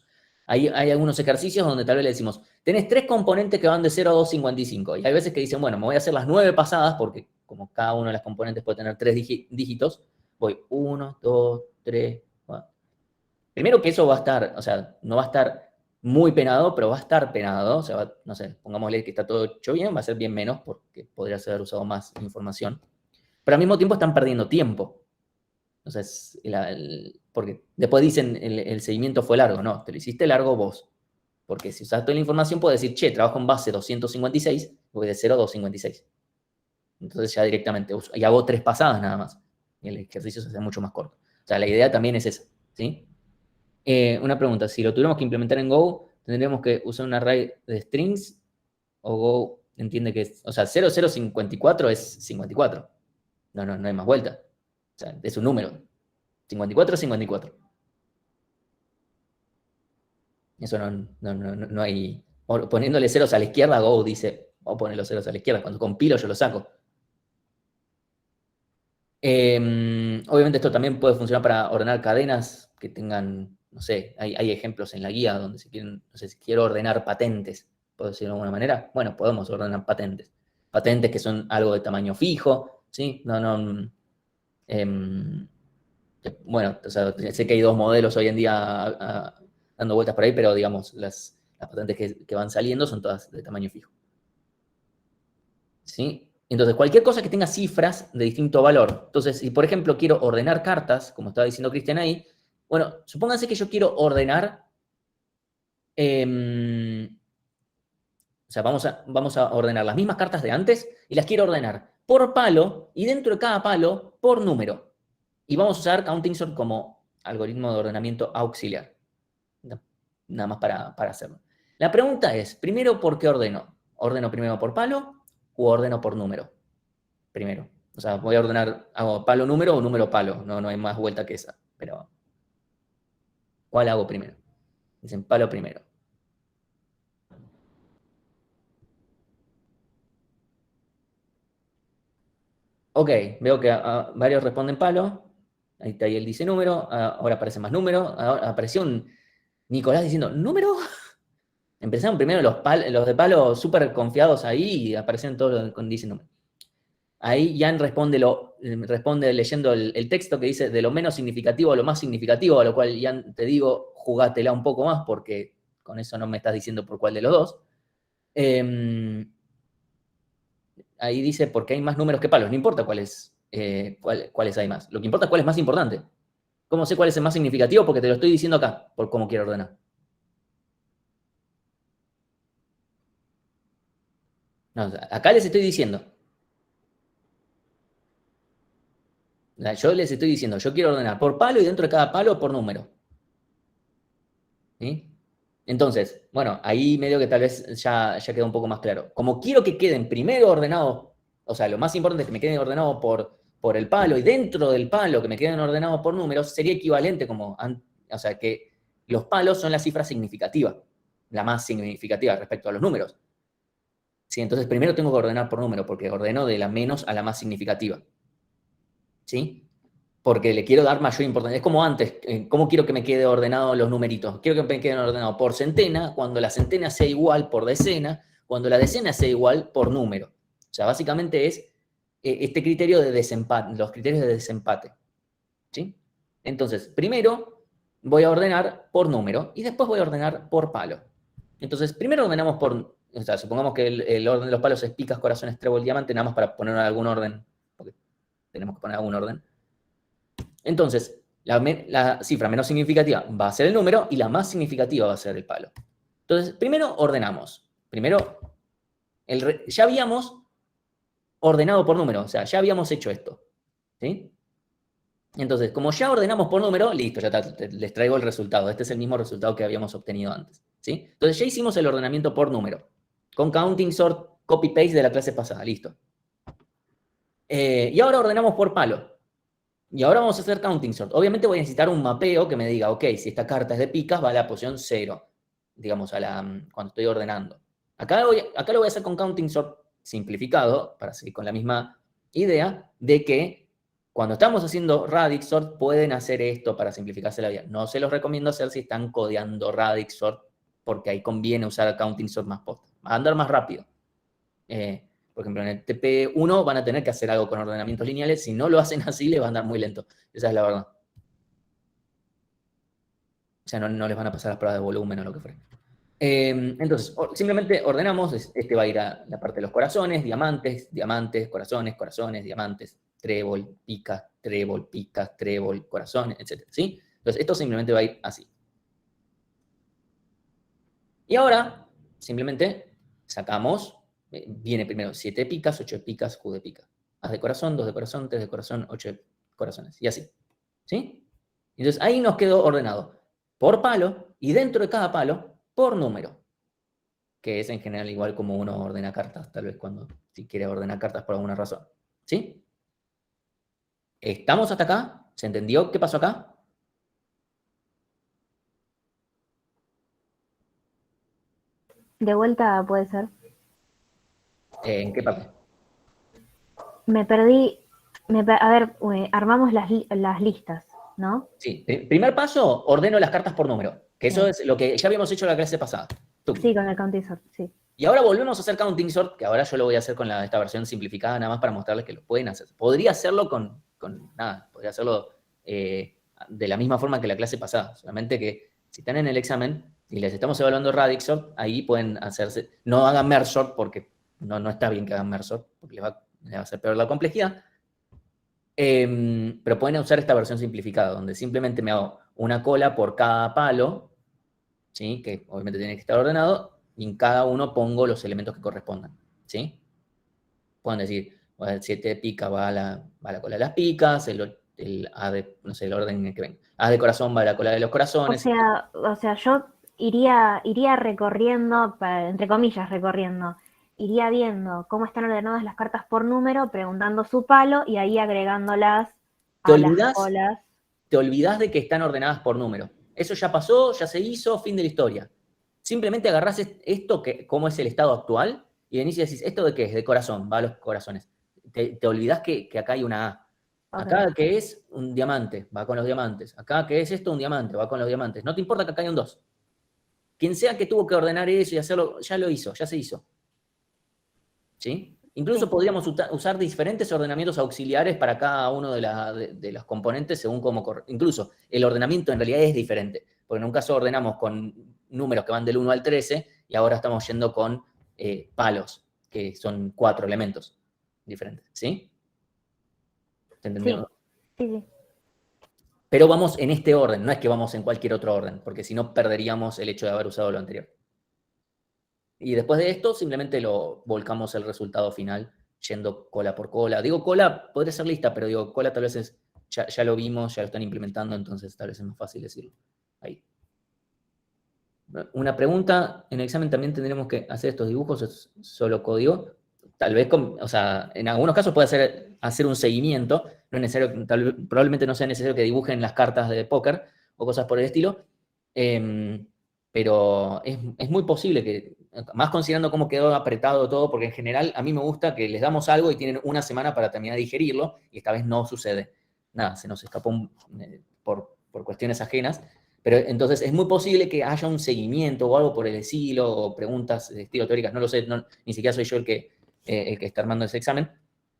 S1: Hay algunos ejercicios donde tal vez le decimos, tenés 3 componentes que van de 0 a 255, y hay veces que dicen, bueno, me voy a hacer las 9 pasadas, porque como cada uno de las componentes puede tener 3 dígitos, voy 1, 2, 3, Primero que eso va a estar, o sea, no va a estar muy penado, pero va a estar penado. O sea, no sé, pongámosle que está todo hecho bien, va a ser bien menos, porque podría haber usado más información. Pero al mismo tiempo están perdiendo tiempo. Entonces, porque después dicen el seguimiento fue largo. No, te lo hiciste largo vos. Porque si usas toda la información, puedes decir, che, trabajo en base 256, voy de 0 a 256. Entonces ya directamente uso, y hago 3 pasadas nada más. Y el ejercicio se hace mucho más corto. O sea, la idea también es esa, ¿sí? Una pregunta, si lo tuviéramos que implementar en Go, ¿tendríamos que usar un array de strings? ¿O Go entiende que es, o sea, 0054 es 54? No hay más vuelta. O sea, es un número. 54 es 54. Eso no hay... Poniéndole ceros a la izquierda, Go dice, voy a poner los ceros a la izquierda. Cuando compilo yo lo saco. Obviamente esto también puede funcionar para ordenar cadenas que tengan, no sé, hay ejemplos en la guía donde si quieren, no sé, si quiero ordenar patentes, ¿puedo decirlo de alguna manera? Bueno, podemos ordenar patentes. Patentes que son algo de tamaño fijo, ¿sí? Bueno, o sea, sé que hay 2 modelos hoy en día dando vueltas por ahí, pero digamos, las patentes que van saliendo son todas de tamaño fijo. ¿Sí? Entonces, cualquier cosa que tenga cifras de distinto valor. Entonces, si por ejemplo quiero ordenar cartas, como estaba diciendo Cristian ahí, bueno, supónganse que yo quiero ordenar, o sea, vamos a ordenar las mismas cartas de antes y las quiero ordenar por palo y dentro de cada palo por número. Y vamos a usar Counting Sort como algoritmo de ordenamiento auxiliar. Nada más para hacerlo. La pregunta es, primero, ¿por qué ordeno? ¿Ordeno primero por palo o ordeno por número? Primero. O sea, voy a ordenar, hago palo número o número palo. No hay más vuelta que esa. Pero, ¿cuál hago primero? Dicen palo primero. Ok, veo que varios responden palo. Ahí está, ahí él dice número. Ahora aparece más número. Ahora apareció un Nicolás diciendo, ¿número? Empezaron primero los de palo súper confiados ahí y aparecieron todos los que dicen número. Ahí Jan responde leyendo el texto que dice de lo menos significativo a lo más significativo, a lo cual Jan te digo, jugátela un poco más porque con eso no me estás diciendo por cuál de los dos. Ahí dice porque hay más números que palos, no importa cuáles hay más. Lo que importa es cuál es más importante. ¿Cómo sé cuál es el más significativo? Porque te lo estoy diciendo acá, por cómo quiero ordenar. No, acá les estoy diciendo. Yo les estoy diciendo, yo quiero ordenar por palo y dentro de cada palo por número. ¿Sí? Entonces, bueno, ahí medio que tal vez ya queda un poco más claro. Como quiero que queden primero ordenados, o sea, lo más importante es que me queden ordenados por el palo y dentro del palo que me queden ordenados por números, sería equivalente o sea, que los palos son la cifra significativa, la más significativa respecto a los números. ¿Sí? Entonces, primero tengo que ordenar por número, porque ordeno de la menos a la más significativa. ¿Sí? Porque le quiero dar mayor importancia. Es como antes, ¿cómo quiero que me quede ordenado los numeritos? Quiero que me queden ordenados por centena, cuando la centena sea igual por decena, cuando la decena sea igual por número. O sea, básicamente es este criterio de desempate, los criterios de desempate. ¿Sí? Entonces, primero voy a ordenar por número y después voy a ordenar por palo. Entonces, primero ordenamos o sea, supongamos que el orden de los palos es picas, corazones, trébol, diamante, nada más para poner algún orden, porque tenemos que poner algún orden. Entonces, la cifra menos significativa va a ser el número y la más significativa va a ser el palo. Entonces, primero ordenamos. Primero, ya habíamos ordenado por número, o sea, ya habíamos hecho esto. ¿Sí? Entonces, como ya ordenamos por número, listo, ya les traigo el resultado. Este es el mismo resultado que habíamos obtenido antes. ¿Sí? Entonces, ya hicimos el ordenamiento por número. Con counting sort, copy-paste de la clase pasada, listo. Y ahora ordenamos por palo. Y ahora vamos a hacer counting sort. Obviamente voy a necesitar un mapeo que me diga, ok, si esta carta es de picas, va a la posición 0, digamos, cuando estoy ordenando. Acá lo voy a hacer con counting sort simplificado, para seguir con la misma idea, de que cuando estamos haciendo radix sort, pueden hacer esto para simplificarse la vida. No se los recomiendo hacer si están codeando radix sort, porque ahí conviene usar counting sort más posta. Va a andar más rápido. Por ejemplo, en el TP1 van a tener que hacer algo con ordenamientos lineales. Si no lo hacen así, les va a andar muy lento. Esa es la verdad. O sea, no les van a pasar las pruebas de volumen o lo que fuera. Entonces, simplemente ordenamos, este va a ir a la parte de los corazones, diamantes, diamantes, corazones, corazones, diamantes, trébol, picas, corazones, etc. ¿Sí? Entonces, esto simplemente va a ir así. Y ahora, simplemente sacamos, viene primero 7 picas, 8 picas, Q de pica. As de corazón, 2 de corazón, 3 de corazón, 8 de corazones. Y así. ¿Sí? Entonces, ahí nos quedó ordenado por palo y dentro de cada palo por número, que es en general igual como uno ordena cartas, tal vez si quiere ordenar cartas por alguna razón. ¿Sí? ¿Estamos hasta acá? ¿Se entendió qué pasó acá?
S5: De vuelta puede ser.
S1: ¿En qué parte?
S5: Me perdí. A ver, armamos las listas, ¿no?
S1: Sí. Primer paso, ordeno las cartas por número, que eso es lo que ya habíamos hecho en la clase pasada.
S5: Sí, con el counting sort, sí.
S1: Y ahora volvemos a hacer counting sort, que ahora yo lo voy a hacer con esta versión simplificada, nada más para mostrarles que lo pueden hacer. Podría hacerlo podría hacerlo de la misma forma que la clase pasada, solamente que si están en el examen y les estamos evaluando radic sort, ahí pueden hacerse, no hagan merge sort porque no está bien que hagan merge sort, porque les va a hacer peor la complejidad. Pero pueden usar esta versión simplificada, donde simplemente me hago una cola por cada palo, ¿sí? Que obviamente tiene que estar ordenado, y en cada uno pongo los elementos que correspondan, ¿sí? Pueden decir, el 7 de pica va a la cola de las picas, el A de, no sé, el orden en el que ven. A de corazón va a la cola de los corazones.
S5: O sea, yo iría recorriendo, entre comillas, iría viendo cómo están ordenadas las cartas por número, preguntando su palo y ahí agregándolas a las colas.
S1: Te olvidás de que están ordenadas por número. Eso ya pasó, ya se hizo, fin de la historia. Simplemente agarrás esto, como es el estado actual, y venís y decís, ¿esto de qué es? De corazón, va a los corazones. Te olvidás que acá hay una A. Acá,
S5: Okay.
S1: que es un diamante, va con los diamantes. Acá, que es esto, un diamante, va con los diamantes. No te importa que acá hay un 2. Quien sea que tuvo que ordenar eso y hacerlo, ya lo hizo, ya se hizo. ¿Sí? Incluso
S5: Sí.
S1: podríamos usar diferentes ordenamientos auxiliares para cada uno de los componentes según cómo corre. Incluso el ordenamiento en realidad es diferente, porque en un caso ordenamos con números que van del 1 al 13 y ahora estamos yendo con palos, que son 4 elementos diferentes. ¿Sí? ¿Se entendió?
S5: Sí.
S1: Pero vamos en este orden, no es que vamos en cualquier otro orden, porque si no perderíamos el hecho de haber usado lo anterior. Y después de esto, simplemente lo volcamos el resultado final yendo cola por cola. Digo cola, podría ser lista, pero digo cola tal vez ya lo vimos, ya lo están implementando, entonces tal vez es más fácil decirlo. Ahí. Una pregunta, en el examen también tendremos que hacer estos dibujos, es solo código. Tal vez, o sea, en algunos casos puede hacer un seguimiento, no es necesario, probablemente no sea necesario que dibujen las cartas de póker o cosas por el estilo, pero es muy posible que, más considerando cómo quedó apretado todo, porque en general a mí me gusta que les damos algo y tienen una semana para terminar de digerirlo, y esta vez no sucede. Nada, se nos escapó por cuestiones ajenas, pero entonces es muy posible que haya un seguimiento o algo por el estilo, o preguntas de estilo teóricas, no lo sé, ni siquiera soy yo el que está armando ese examen,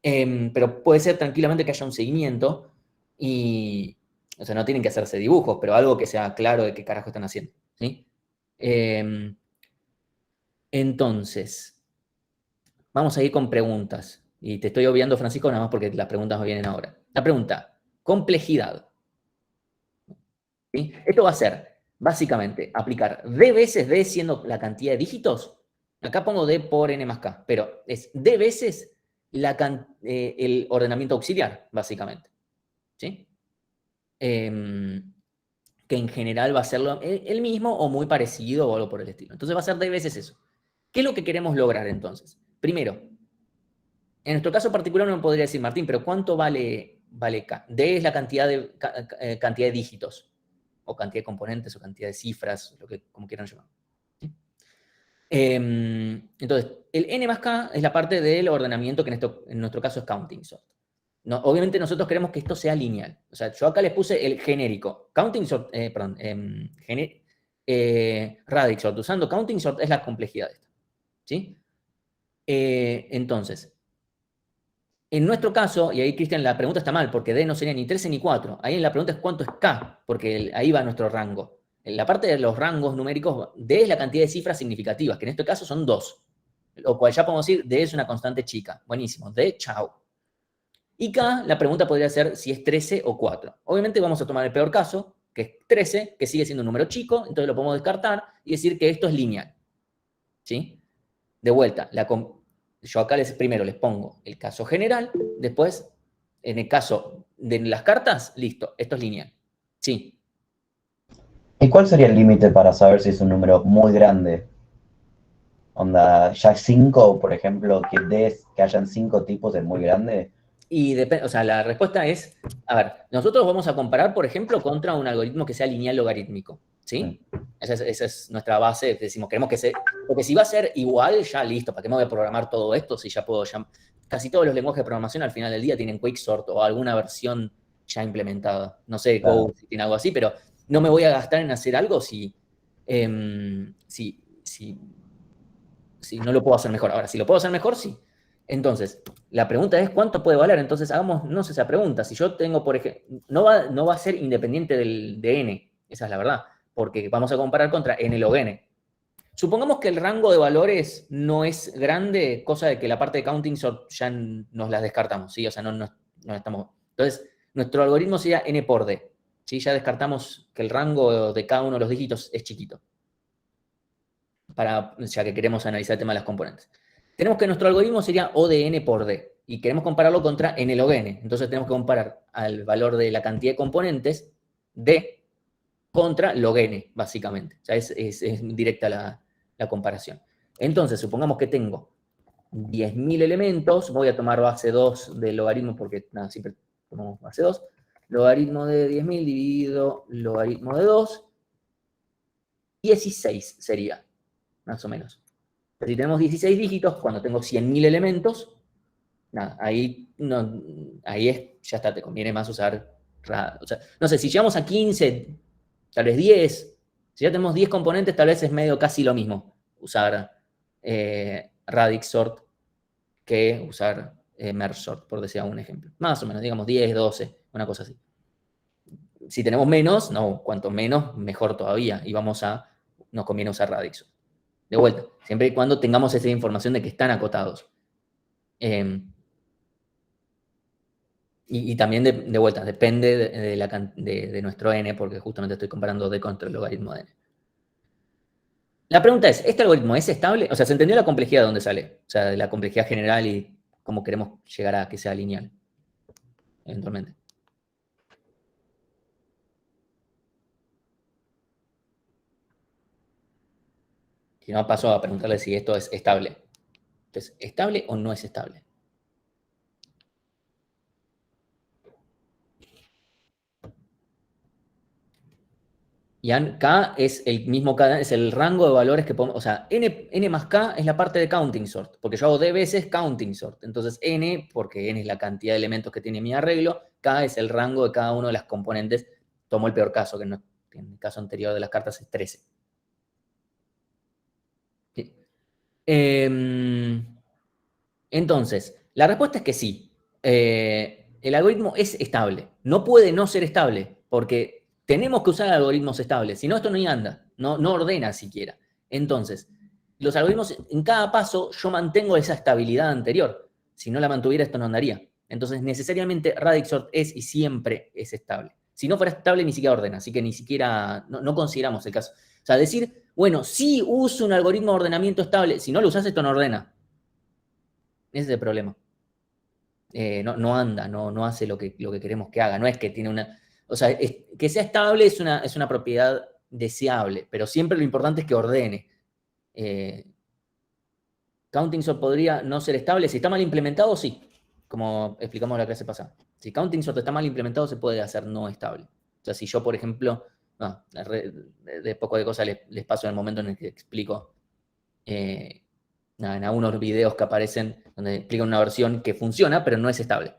S1: pero puede ser tranquilamente que haya un seguimiento y, o sea, no tienen que hacerse dibujos, pero algo que sea claro de qué carajo están haciendo, ¿sí? Entonces, vamos a ir con preguntas. Y te estoy obviando, Francisco, nada más porque las preguntas me vienen ahora. La pregunta, complejidad. ¿Sí? Esto va a ser, básicamente, aplicar d veces d siendo la cantidad de dígitos. Acá pongo d por n más k, pero es d veces el ordenamiento auxiliar, básicamente. ¿Sí? Que en general va a ser el mismo o muy parecido o algo por el estilo. Entonces va a ser d veces eso. ¿Qué es lo que queremos lograr entonces? Primero, en nuestro caso particular uno podría decir, Martín, pero ¿cuánto vale K? D es la cantidad de dígitos, o cantidad de componentes, o cantidad de cifras, como quieran llamar. ¿Sí? Entonces, el n más k es la parte del ordenamiento que en nuestro caso es counting sort. No, obviamente nosotros queremos que esto sea lineal. O sea, yo acá les puse el genérico. Counting sort, radic sort. Usando counting sort es la complejidad de esto. ¿Sí? Entonces, en nuestro caso, y ahí Cristian la pregunta está mal, porque D no sería ni 13 ni 4. Ahí la pregunta es cuánto es K, porque ahí va nuestro rango. la parte de los rangos numéricos, D es la cantidad de cifras significativas, que en este caso son 2. Lo cual ya podemos decir, D es una constante chica. Buenísimo, D, chao. Y K, la pregunta podría ser si es 13 o 4. Obviamente vamos a tomar el peor caso, que es 13, que sigue siendo un número chico, entonces lo podemos descartar y decir que esto es lineal. ¿Sí? De vuelta, yo acá primero les pongo el caso general, después, en el caso de las cartas, listo, esto es lineal. Sí.
S2: ¿Y cuál sería el límite para saber si es un número muy grande? Onda, ya 5, por ejemplo, que hayan 5 tipos es muy grande.
S1: Y depende, o sea, la respuesta es, a ver, nosotros vamos a comparar, por ejemplo, contra un algoritmo que sea lineal logarítmico, ¿sí? Esa es nuestra base, decimos, queremos que sea, porque si va a ser igual, ya listo, ¿para qué me voy a programar todo esto si ya puedo, casi todos los lenguajes de programación al final del día tienen Quicksort o alguna versión ya implementada, no sé,
S2: Claro.
S1: Go si tiene algo así, pero no me voy a gastar en hacer algo si no lo puedo hacer mejor. Ahora, si lo puedo hacer mejor, sí. Entonces, la pregunta es, ¿cuánto puede valer? Entonces, hagámonos esa pregunta. Si yo tengo, por ejemplo, no va a ser independiente de n, esa es la verdad, porque vamos a comparar contra n log n. Supongamos que el rango de valores no es grande, cosa de que la parte de counting sort ya nos las descartamos, ¿sí? O sea, no estamos... Entonces, nuestro algoritmo sería n por d, ¿sí? Ya descartamos que el rango de cada uno de los dígitos es chiquito, ya que queremos analizar el tema de las componentes. Tenemos que nuestro algoritmo sería O de n por d, y queremos compararlo contra n log n. Entonces tenemos que comparar al valor de la cantidad de componentes, d, contra log n, básicamente. O sea, es directa la comparación. Entonces, supongamos que tengo 10.000 elementos, voy a tomar base 2 del logaritmo, porque nada, siempre tomamos base 2, logaritmo de 10.000 dividido logaritmo de 2, 16 sería, más o menos. Si tenemos 16 dígitos, cuando tengo 100.000 elementos, nada, ahí ya está, te conviene más usar, o sea, no sé, si llegamos a 15, tal vez 10, si ya tenemos 10 componentes, tal vez es medio casi lo mismo usar radix sort que usar merge sort, por decir algún ejemplo. Más o menos, digamos 10, 12, una cosa así. Si tenemos menos, no, cuanto menos, mejor todavía, y nos conviene usar radix sort. De vuelta, siempre y cuando tengamos esa información de que están acotados. Y también, de vuelta, depende de nuestro n, porque justamente estoy comparando d contra el logaritmo de n. La pregunta es, ¿este algoritmo es estable? O sea, ¿se entendió la complejidad de dónde sale? O sea, de la complejidad general y cómo queremos llegar a que sea lineal, eventualmente. Si no, paso a preguntarle si esto es estable. Entonces, ¿estable o no es estable? Y K es el mismo K, es el rango de valores que podemos, o sea, n más K es la parte de counting sort, porque yo hago d veces counting sort. Entonces n, porque n es la cantidad de elementos que tiene mi arreglo, K es el rango de cada uno de las componentes. Tomo el peor caso, que en el caso anterior de las cartas es 13. ¿Sí? Entonces, la respuesta es que sí. El algoritmo es estable. No puede no ser estable, porque tenemos que usar algoritmos estables. Si no, esto no anda, no ordena siquiera. Entonces, los algoritmos, en cada paso, yo mantengo esa estabilidad anterior. Si no la mantuviera, esto no andaría. Entonces, necesariamente, radix sort es y siempre es estable. Si no fuera estable, ni siquiera ordena. Así que ni siquiera, no consideramos el caso. O sea, decir, bueno, sí uso un algoritmo de ordenamiento estable. Si no lo usas, esto no ordena. Ese es el problema. No anda, no hace lo que queremos que haga. No es que tiene una... O sea, que sea estable es una propiedad deseable, pero siempre lo importante es que ordene. Counting sort podría no ser estable. Si está mal implementado, sí. Como explicamos en la clase pasada. Si counting sort está mal implementado, se puede hacer no estable. O sea, si yo, por ejemplo... de poco de cosas les paso en el momento en el que explico... en algunos videos que aparecen donde explican una versión que funciona, pero no es estable.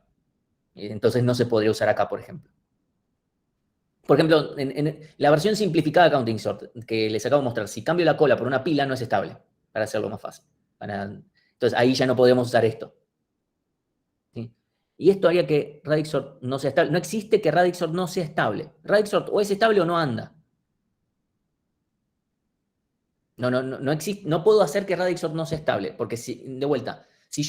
S1: Entonces no se podría usar acá, por ejemplo. Por ejemplo, en la versión simplificada de Counting Sort, que les acabo de mostrar, si cambio la cola por una pila, no es estable, para hacerlo más fácil. Entonces ahí ya no podemos usar esto. ¿Sí? Y esto haría que radix sort no sea estable. No existe que radix sort no sea estable. Radix sort o es estable o no anda. No puedo hacer que RadixSort no sea estable, porque de vuelta, si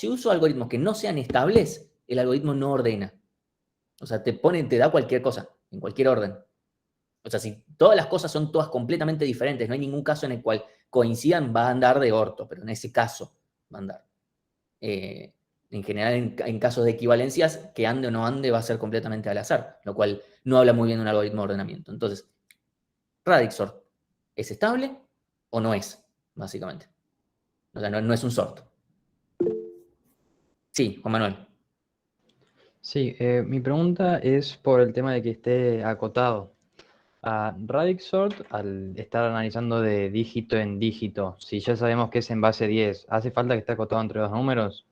S1: uso algoritmos que no sean estables, el algoritmo no ordena. O sea, te da cualquier cosa, en cualquier orden. O sea, si todas las cosas son todas completamente diferentes, no hay ningún caso en el cual coincidan, va a andar de orto, pero en ese caso va a andar. En general, en casos de equivalencias, que ande o no ande va a ser completamente al azar, lo cual no habla muy bien de un algoritmo de ordenamiento. Entonces, RadixSort, ¿es estable o no es? Básicamente. O sea, no es un sort. Sí, Juan Manuel.
S6: Sí, mi pregunta es por el tema de que esté acotado. A RadixSort, al estar analizando de dígito en dígito, si ya sabemos que es en base 10, ¿hace falta que esté acotado entre dos números?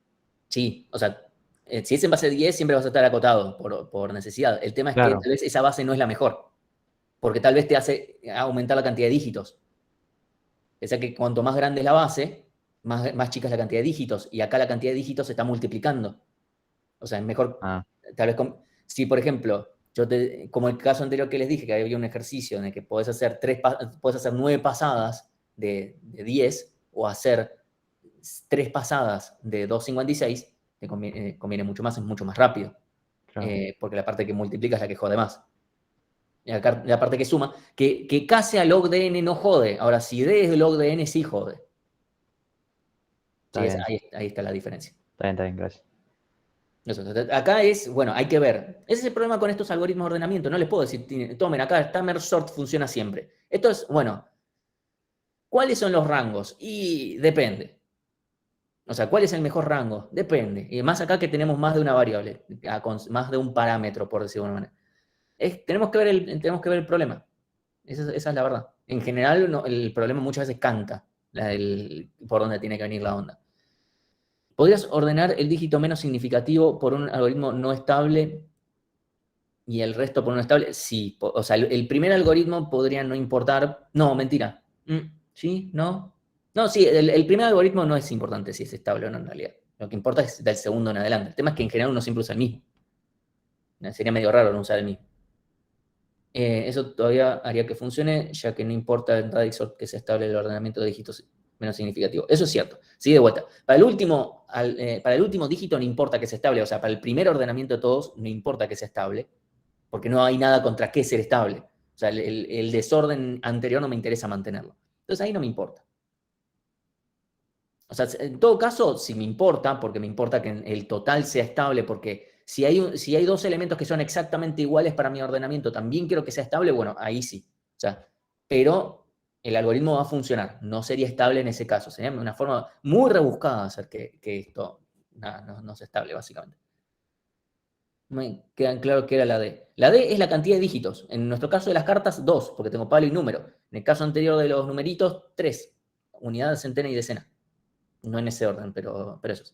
S1: Sí, o sea, si es en base 10 siempre vas a estar acotado por necesidad. El tema es que
S6: Claro.
S1: tal vez esa base no es la mejor, porque tal vez te hace aumentar la cantidad de dígitos. O sea que cuanto más grande es la base, más chica es la cantidad de dígitos, y acá la cantidad de dígitos se está multiplicando. O sea, es mejor, tal vez, si por ejemplo, como el caso anterior que les dije, que había un ejercicio en el que podés hacer 9 pasadas de 10 o hacer 3 pasadas de 2,56, te conviene mucho más, es mucho más rápido.
S6: Claro.
S1: Porque la parte que multiplica es la que jode más. La parte que suma, que K sea log de n no jode. Ahora, si D es log de n, sí jode. Sí, ahí está la diferencia.
S6: Está bien, gracias.
S1: Acá bueno, hay que ver. Ese es el problema con estos algoritmos de ordenamiento. No les puedo decir, tomen, acá el Tamer Sort funciona siempre. Esto es, bueno, ¿cuáles son los rangos? Y depende. O sea, ¿cuál es el mejor rango? Depende. Y más acá que tenemos más de una variable, más de un parámetro, por decirlo de una manera. Tenemos que ver el problema. Esa es la verdad. En general, el problema muchas veces canta por dónde tiene que venir la onda. ¿Podrías ordenar el dígito menos significativo por un algoritmo no estable y el resto por uno estable? Sí. O sea, el primer algoritmo podría no importar. No, mentira. ¿Sí? ¿No? No, sí, el primer algoritmo no es importante si es estable o no en realidad. Lo que importa es del segundo en adelante. El tema es que en general uno siempre usa el mismo. Sería medio raro no usar el mismo. Eso todavía haría que funcione, ya que no importa en RadixSort que sea estable el ordenamiento de dígitos menos significativo. Eso es cierto. Sí, de vuelta. Para el último dígito no importa que sea estable. O sea, para el primer ordenamiento de todos no importa que sea estable, porque no hay nada contra qué ser estable. O sea, el desorden anterior no me interesa mantenerlo. Entonces ahí no me importa. O sea, en todo caso, sí me importa, porque me importa que el total sea estable, porque si hay dos elementos que son exactamente iguales para mi ordenamiento, también quiero que sea estable, bueno, ahí sí. O sea, pero el algoritmo va a funcionar, no sería estable en ese caso. Sería una forma muy rebuscada de hacer que esto no sea estable, básicamente. Me quedan claro que era la D. La D es la cantidad de dígitos. En nuestro caso de las cartas, 2, porque tengo palo y número. En el caso anterior de los numeritos, 3. Unidad, centena y decena. No en ese orden, pero eso es.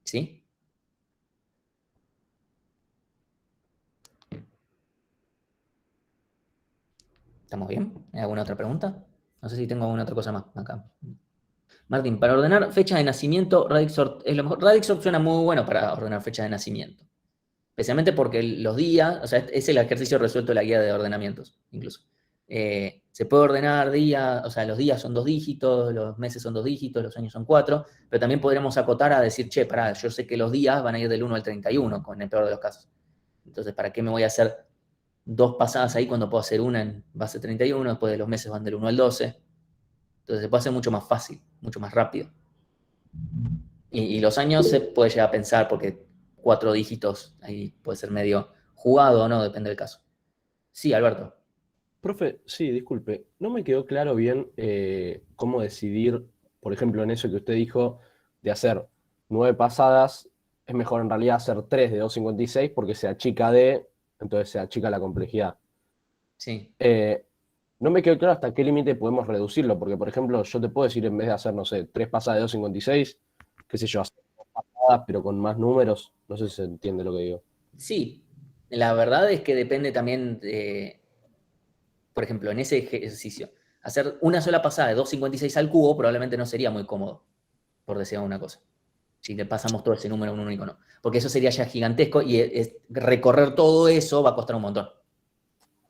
S1: ¿Sí? ¿Estamos bien? ¿Hay alguna otra pregunta? No sé si tengo alguna otra cosa más acá. Martín, para ordenar fecha de nacimiento, RadixSort es lo mejor. RadixSort suena muy bueno para ordenar fecha de nacimiento. Especialmente porque los días, o sea, es el ejercicio resuelto de la guía de ordenamientos, incluso. Se puede ordenar días, o sea, los días son 2 dígitos, los meses son 2 dígitos, los años son 4, pero también podríamos acotar a decir, che, pará, yo sé que los días van a ir del 1 al 31, con el peor de los casos. Entonces, ¿para qué me voy a hacer 2 pasadas ahí cuando puedo hacer una en base 31? Después de los meses van del 1 al 12. Entonces se puede hacer mucho más fácil, mucho más rápido. Y los años se puede llegar a pensar, porque 4 dígitos ahí puede ser medio jugado o no, depende del caso. Sí, Alberto.
S3: Profe, sí, disculpe, no me quedó claro bien cómo decidir, por ejemplo, en eso que usted dijo, de hacer 9 pasadas, es mejor en realidad hacer 3 de 256 porque se achica D, entonces se achica la complejidad.
S1: Sí.
S3: No me quedó claro hasta qué límite podemos reducirlo, porque, por ejemplo, yo te puedo decir, en vez de hacer, no sé, 3 pasadas de 256, qué sé yo, hacer 2 pasadas, pero con más números, no sé si se entiende lo que digo.
S1: Sí, la verdad es que depende también, por ejemplo, en ese ejercicio, hacer una sola pasada de 256 al cubo probablemente no sería muy cómodo, por decir alguna cosa. Si le pasamos todo ese número a un único no. Porque eso sería ya gigantesco y recorrer todo eso va a costar un montón.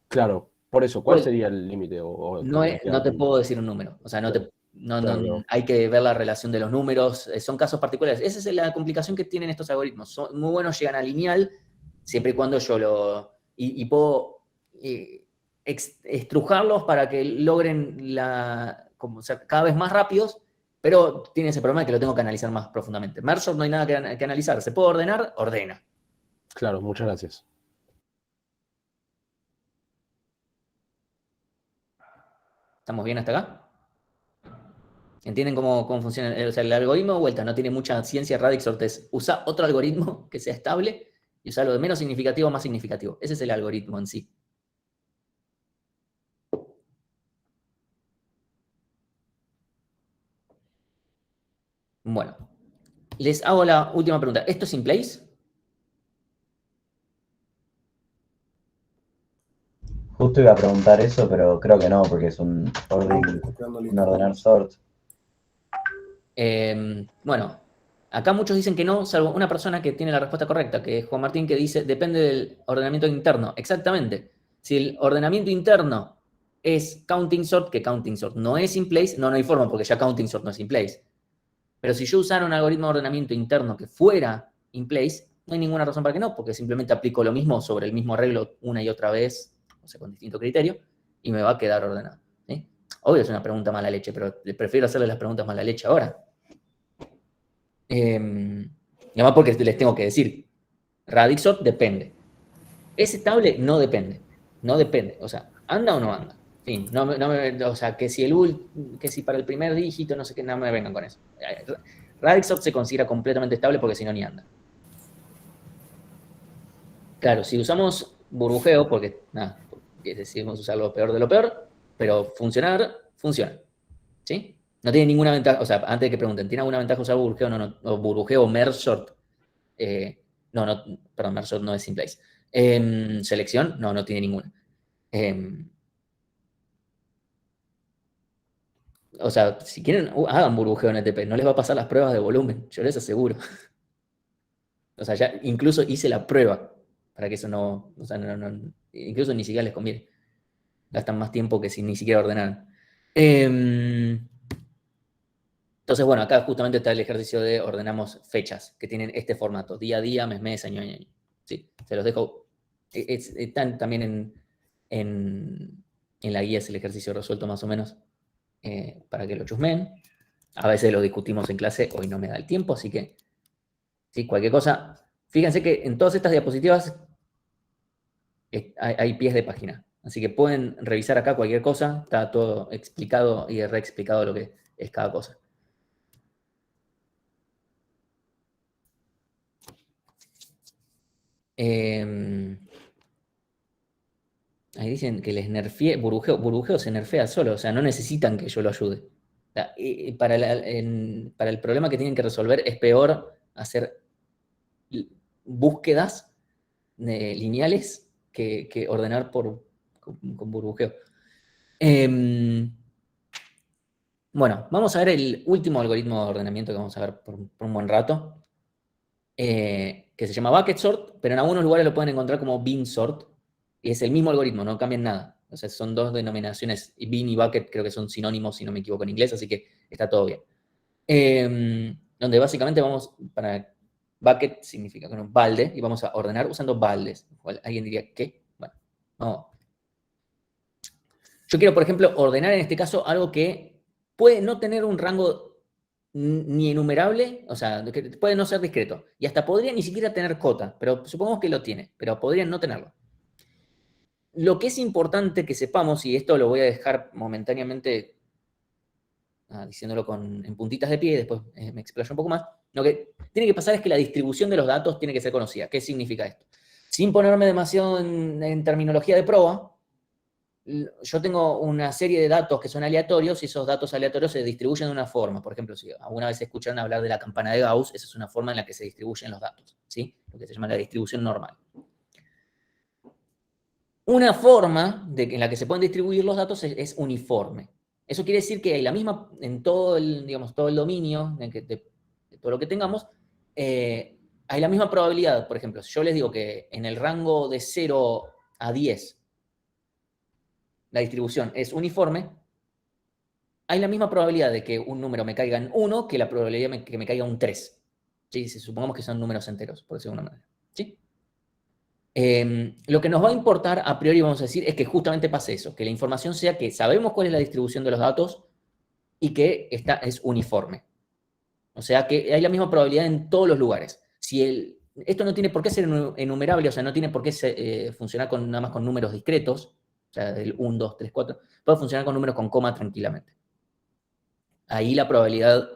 S3: Claro, Por eso, ¿cuál
S1: Pues,
S3: sería el límite?
S1: No te puedo decir un número. O sea,
S3: Claro.
S1: hay que ver la relación de los números. Son casos particulares. Esa es la complicación que tienen estos algoritmos. Son muy buenos, llegan a lineal, siempre y cuando yo y puedo estrujarlos para que logren como ser cada vez más rápidos, pero tiene ese problema de que lo tengo que analizar más profundamente. Merge no hay nada que analizar. ¿Se puede ordenar? Ordena.
S3: Claro, muchas gracias.
S1: ¿Estamos bien hasta acá? ¿Entienden cómo funciona? O sea, el algoritmo de vuelta no tiene mucha ciencia. Radixort es usa otro algoritmo que sea estable y usar lo de menos significativo a más significativo. Ese es el algoritmo en sí. Bueno, les hago la última pregunta. ¿Esto es in place?
S2: Justo iba a preguntar eso, pero creo que no, porque es un ordenar sort.
S1: Bueno, acá muchos dicen que no, salvo una persona que tiene la respuesta correcta, que es Juan Martín, que dice, depende del ordenamiento interno. Exactamente. Si el ordenamiento interno es counting sort, que counting sort no es in place, no hay forma, porque ya counting sort no es in place. Pero si yo usara un algoritmo de ordenamiento interno que fuera in place, no hay ninguna razón para que no, porque simplemente aplico lo mismo sobre el mismo arreglo una y otra vez, o sea, con distinto criterio, y me va a quedar ordenado. ¿Sí? Obvio es una pregunta mala leche, pero prefiero hacerle las preguntas mala leche ahora. Y además porque les tengo que decir, Radixort depende. ¿Es estable? No depende. No depende. O sea, ¿anda o no anda? Fin. O sea, que si para el primer dígito, no sé qué, no me vengan con eso. Radixort se considera completamente estable porque si no, ni anda. Claro, si usamos burbujeo, porque decidimos usar lo peor de lo peor, pero funcionar, funciona. ¿Sí? No tiene ninguna ventaja, o sea, antes de que pregunten, ¿tiene alguna ventaja usar burbujeo? No, o burbujeo o merge sort. Perdón, merge sort no es in place. Selección, no tiene ninguna. O sea, si quieren, hagan burbujeo en ETP, no les va a pasar las pruebas de volumen, yo les aseguro. O sea, ya incluso hice la prueba para que eso no, o sea, incluso ni siquiera les conviene. Gastan más tiempo que si ni siquiera ordenaran. Entonces, bueno, acá justamente está el ejercicio de ordenamos fechas, que tienen este formato, día a día, mes, año. Sí, se los dejo. Están también en la guía, es el ejercicio resuelto más o menos, para que lo chusmen. A veces lo discutimos en clase, hoy no me da el tiempo, así que, sí, cualquier cosa. Fíjense que en todas estas diapositivas hay pies de página, así que pueden revisar acá cualquier cosa, está todo explicado y reexplicado lo que es cada cosa. Ahí dicen que les nerfeé, burbujeo se nerfea solo, o sea, no necesitan que yo lo ayude. O sea, para el problema que tienen que resolver es peor hacer búsquedas lineales que ordenar con burbujeo. Bueno, vamos a ver el último algoritmo de ordenamiento que vamos a ver por un buen rato, que se llama bucket sort, pero en algunos lugares lo pueden encontrar como bin sort, y es el mismo algoritmo, no cambian nada. O sea, son dos denominaciones, y bin y bucket creo que son sinónimos, si no me equivoco en inglés, así que está todo bien. Donde básicamente para bucket significa balde, y vamos a ordenar usando baldes. ¿Alguien diría qué? Bueno, vamos. Yo quiero, por ejemplo, ordenar en este caso algo que puede no tener un rango ni enumerable, o sea, que puede no ser discreto, y hasta podría ni siquiera tener cota, pero supongamos que lo tiene, pero podría no tenerlo. Lo que es importante que sepamos, y esto lo voy a dejar momentáneamente diciéndolo en puntitas de pie, y después me explayo un poco más, lo que tiene que pasar es que la distribución de los datos tiene que ser conocida. ¿Qué significa esto? Sin ponerme demasiado en terminología de proa, yo tengo una serie de datos que son aleatorios y esos datos aleatorios se distribuyen de una forma. Por ejemplo, si alguna vez escucharon hablar de la campana de Gauss, esa es una forma en la que se distribuyen los datos, ¿sí? Lo que se llama la distribución normal. Una forma en la que se pueden distribuir los datos es uniforme. Eso quiere decir que hay la misma, en todo el dominio de todo lo que tengamos, hay la misma probabilidad. Por ejemplo, si yo les digo que en el rango de 0 a 10 la distribución es uniforme, hay la misma probabilidad de que un número me caiga en 1 que la probabilidad de que me caiga un 3. ¿Sí? Si supongamos que son números enteros, por decirlo de una manera. ¿Sí? Lo que nos va a importar a priori, vamos a decir, es que justamente pase eso, que la información sea que sabemos cuál es la distribución de los datos y que esta es uniforme. O sea, que hay la misma probabilidad en todos los lugares. Esto no tiene por qué ser enumerable, o sea, no tiene por qué funcionar nada más con números discretos, o sea, del 1, 2, 3, 4, puede funcionar con números con coma tranquilamente. Ahí la probabilidad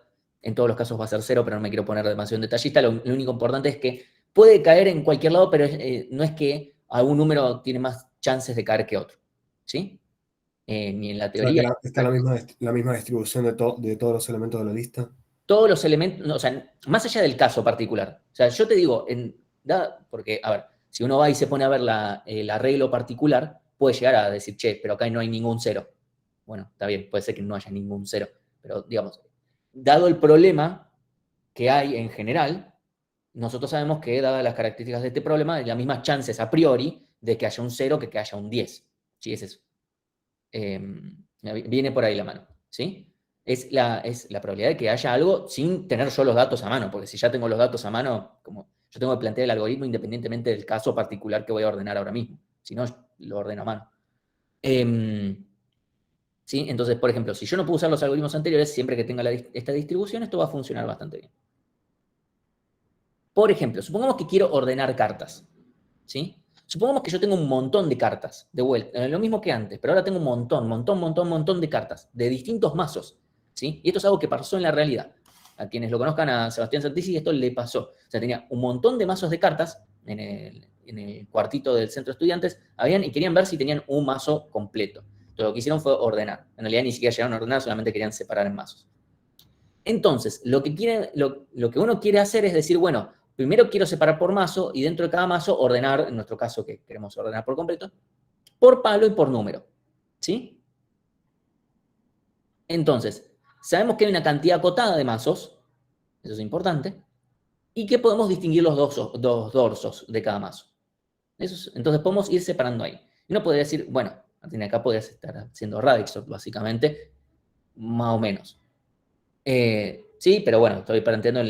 S1: en todos los casos va a ser 0, pero no me quiero poner demasiado en detallista. Lo único importante es que puede caer en cualquier lado, pero no es que algún número tiene más chances de caer que otro. ¿Sí? Ni en la
S7: O sea,
S1: teoría.
S7: que está la misma distribución de todos los elementos de la lista.
S1: Todos los elementos, o sea, más allá del caso particular. O sea, yo te digo, porque, a ver, si uno va y se pone a ver el arreglo particular, puede llegar a decir, che, pero acá no hay ningún 0. Bueno, está bien, puede ser que no haya ningún 0, pero digamos, dado el problema que hay en general, nosotros sabemos que, dadas las características de este problema, hay las mismas chances a priori de que haya un 0 que haya un 10. ¿Sí? Es eso. Viene por ahí la mano. ¿Sí? Es la probabilidad de que haya algo sin tener yo los datos a mano, porque si ya tengo los datos a mano, como yo tengo que plantear el algoritmo independientemente del caso particular que voy a ordenar ahora mismo. Si no, lo ordeno a mano. ¿Sí? Entonces, por ejemplo, si yo no puedo usar los algoritmos anteriores, siempre que tenga esta distribución, esto va a funcionar bastante bien. Por ejemplo, supongamos que quiero ordenar cartas. ¿Sí? Supongamos que yo tengo un montón de cartas, de vuelta, lo mismo que antes, pero ahora tengo un montón de cartas, de distintos mazos. ¿Sí? Y esto es algo que pasó en la realidad. A quienes lo conozcan, a Sebastián Santisi, esto le pasó. O sea, tenía un montón de mazos de cartas en el cuartito del centro de estudiantes, y querían ver si tenían un mazo completo. Entonces, lo que hicieron fue ordenar. En realidad ni siquiera llegaron a ordenar, solamente querían separar en mazos. Entonces, lo que uno quiere hacer es decir, bueno, primero quiero separar por mazo y dentro de cada mazo ordenar, en nuestro caso que queremos ordenar por completo, por palo y por número. ¿Sí? Entonces, sabemos que hay una cantidad acotada de mazos, eso es importante, y que podemos distinguir los dos dorsos de cada mazo. Entonces podemos ir separando ahí. Y uno podría decir, bueno, acá podrías estar haciendo Radixsort, básicamente, más o menos. Sí, pero bueno, estoy planteando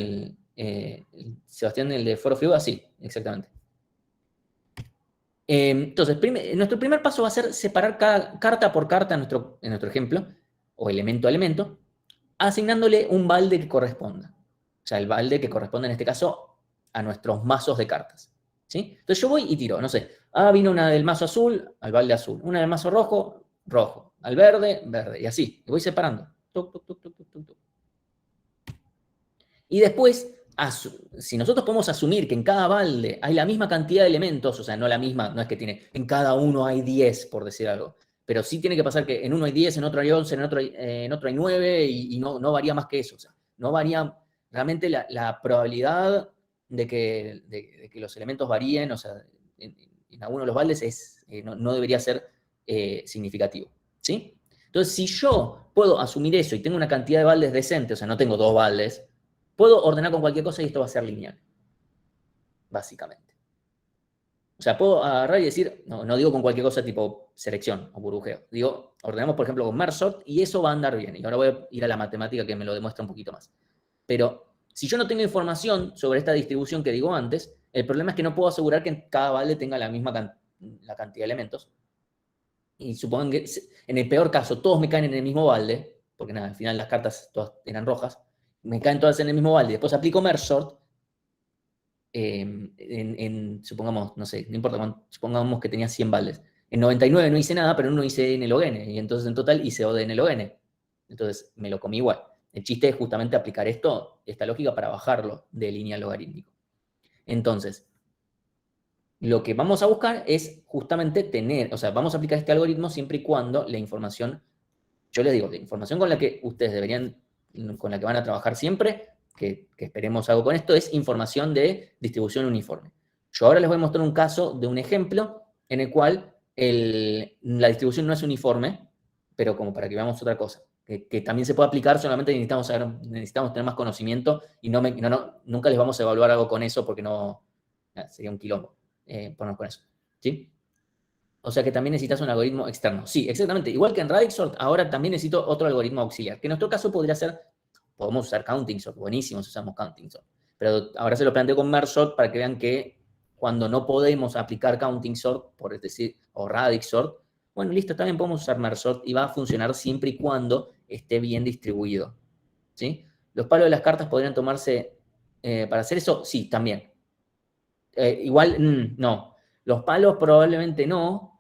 S1: Sebastián, el de Foro Figura, sí, exactamente. Entonces, nuestro primer paso va a ser separar cada carta por carta en nuestro ejemplo, o elemento a elemento, asignándole un balde que corresponda. O sea, el balde que corresponde en este caso a nuestros mazos de cartas. ¿Sí? Entonces yo voy y tiro, no sé, vino una del mazo azul al balde azul, una del mazo rojo, rojo, al verde, verde, y así. Y voy separando. Tuc, tuc, tuc, tuc, tuc, tuc. Y después, si nosotros podemos asumir que en cada balde hay la misma cantidad de elementos, o sea, no la misma, no es que en cada uno hay 10, por decir algo, pero sí tiene que pasar que en uno hay 10, en otro hay 11, en otro hay 9, y no varía más que eso. O sea, no varía realmente la probabilidad de que los elementos varíen, o sea, en alguno de los baldes no debería ser significativo. ¿Sí? Entonces, si yo puedo asumir eso y tengo una cantidad de baldes decente, o sea, no tengo 2 baldes, puedo ordenar con cualquier cosa y esto va a ser lineal, básicamente. O sea, puedo agarrar y decir, no digo con cualquier cosa tipo selección o burbujeo, digo, ordenamos por ejemplo con merge-sort y eso va a andar bien. Y ahora voy a ir a la matemática que me lo demuestra un poquito más. Pero si yo no tengo información sobre esta distribución que digo antes, el problema es que no puedo asegurar que en cada balde tenga la misma la cantidad de elementos. Y supongan que en el peor caso todos me caen en el mismo balde, porque nada, al final las cartas todas eran rojas, me caen todas en el mismo balde, después aplico merge-sort, supongamos, no sé, no importa, supongamos que tenía 100 baldes. En 99 no hice nada, pero en uno hice n log n, y entonces en total hice O de n log n. Entonces me lo comí igual. El chiste es justamente aplicar esta lógica para bajarlo de línea logarítmico. Entonces, lo que vamos a buscar es justamente vamos a aplicar este algoritmo siempre y cuando la información, yo les digo, la información con la que ustedes con la que van a trabajar siempre, que esperemos algo con esto, es información de distribución uniforme. Yo ahora les voy a mostrar un caso de un ejemplo en el cual la distribución no es uniforme, pero como para que veamos otra cosa, que también se puede aplicar, solamente necesitamos tener más conocimiento y nunca les vamos a evaluar algo con eso porque sería un quilombo ponernos con eso. ¿Sí? O sea que también necesitas un algoritmo externo. Sí, exactamente. Igual que en RadixSort, ahora también necesito otro algoritmo auxiliar, que en nuestro caso podría ser, podemos usar CountingSort, buenísimo si usamos CountingSort. Pero ahora se lo planteo con MERGESort para que vean que cuando no podemos aplicar CountingSort, por decir, o RadixSort, bueno, listo, también podemos usar MERGESort y va a funcionar siempre y cuando esté bien distribuido. ¿Sí? ¿Los palos de las cartas podrían tomarse para hacer eso? Sí, también. Igual, no. Los palos probablemente no,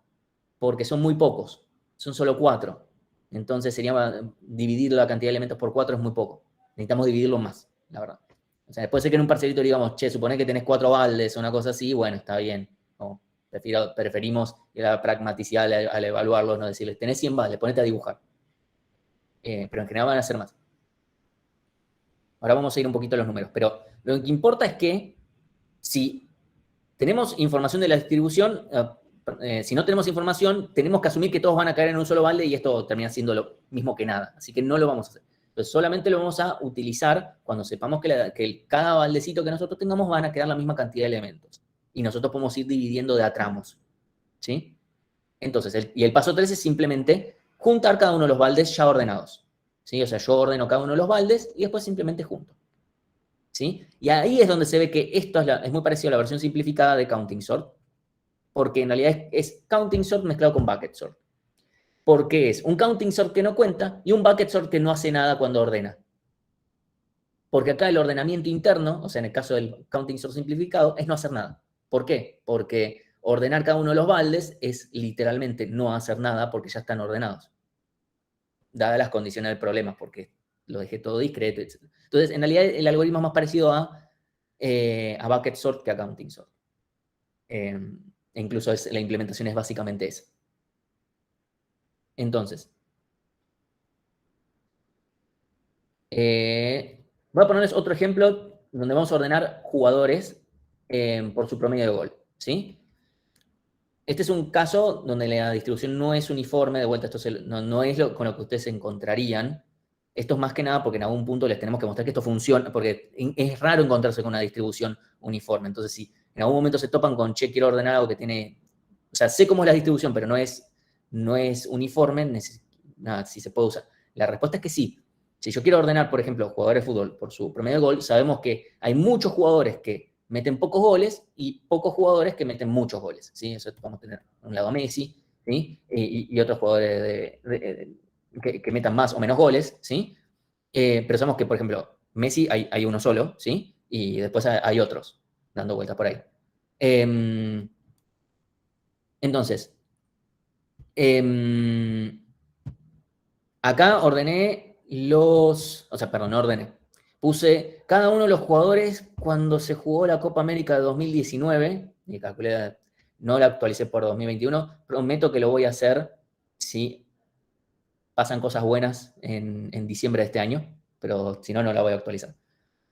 S1: porque son muy pocos. Son solo 4. Entonces sería dividir la cantidad de elementos por 4 es muy poco. Necesitamos dividirlo más, la verdad. O sea, puede ser que en un parcelito digamos, che, supone que tenés 4 baldes o una cosa así, bueno, está bien. No, preferimos la pragmaticidad al evaluarlos, no decirles, tenés 100 baldes, ponete a dibujar. Pero en general van a ser más. Ahora vamos a ir un poquito a los números, pero lo que importa es que si tenemos información de la distribución, si no tenemos información, tenemos que asumir que todos van a caer en un solo balde y esto termina siendo lo mismo que nada. Así que no lo vamos a hacer. Entonces solamente lo vamos a utilizar cuando sepamos que cada baldecito que nosotros tengamos van a quedar la misma cantidad de elementos. Y nosotros podemos ir dividiendo de a tramos. ¿Sí? Entonces, el paso 3 es simplemente juntar cada uno de los baldes ya ordenados. ¿Sí? O sea, yo ordeno cada uno de los baldes y después simplemente junto. ¿Sí? Y ahí es donde se ve que esto es muy parecido a la versión simplificada de CountingSort, porque en realidad es CountingSort mezclado con BucketSort. Porque es un CountingSort que no cuenta y un BucketSort que no hace nada cuando ordena. Porque acá el ordenamiento interno, o sea, en el caso del CountingSort simplificado, es no hacer nada. ¿Por qué? Porque ordenar cada uno de los baldes es literalmente no hacer nada porque ya están ordenados. Dadas las condiciones del problema, porque lo dejé todo discreto, etc. Entonces, en realidad, el algoritmo es más parecido a BucketSort que a CountingSort. E incluso la implementación es básicamente esa. Entonces, voy a ponerles otro ejemplo donde vamos a ordenar jugadores por su promedio de gol. ¿Sí? Este es un caso donde la distribución no es uniforme, de vuelta, esto no es con lo que ustedes se encontrarían. Esto es más que nada porque en algún punto les tenemos que mostrar que esto funciona, porque es raro encontrarse con una distribución uniforme. Entonces, si en algún momento se topan con, che, quiero ordenar algo que tiene, o sea, sé cómo es la distribución, pero no es uniforme, nada, si se puede usar. La respuesta es que sí. Si yo quiero ordenar, por ejemplo, jugadores de fútbol por su promedio de gol, sabemos que hay muchos jugadores que meten pocos goles y pocos jugadores que meten muchos goles, ¿sí? Eso vamos a tener a un lado a Messi, ¿sí? Y otros jugadores que metan más o menos goles, ¿sí? Pero sabemos que, por ejemplo, Messi hay uno solo, ¿sí? Y después hay otros dando vueltas por ahí. Entonces, acá ordené puse cada uno de los jugadores cuando se jugó la Copa América de 2019, y calculé, no la actualicé por 2021, prometo que lo voy a hacer si pasan cosas buenas en diciembre de este año, pero si no, no la voy a actualizar,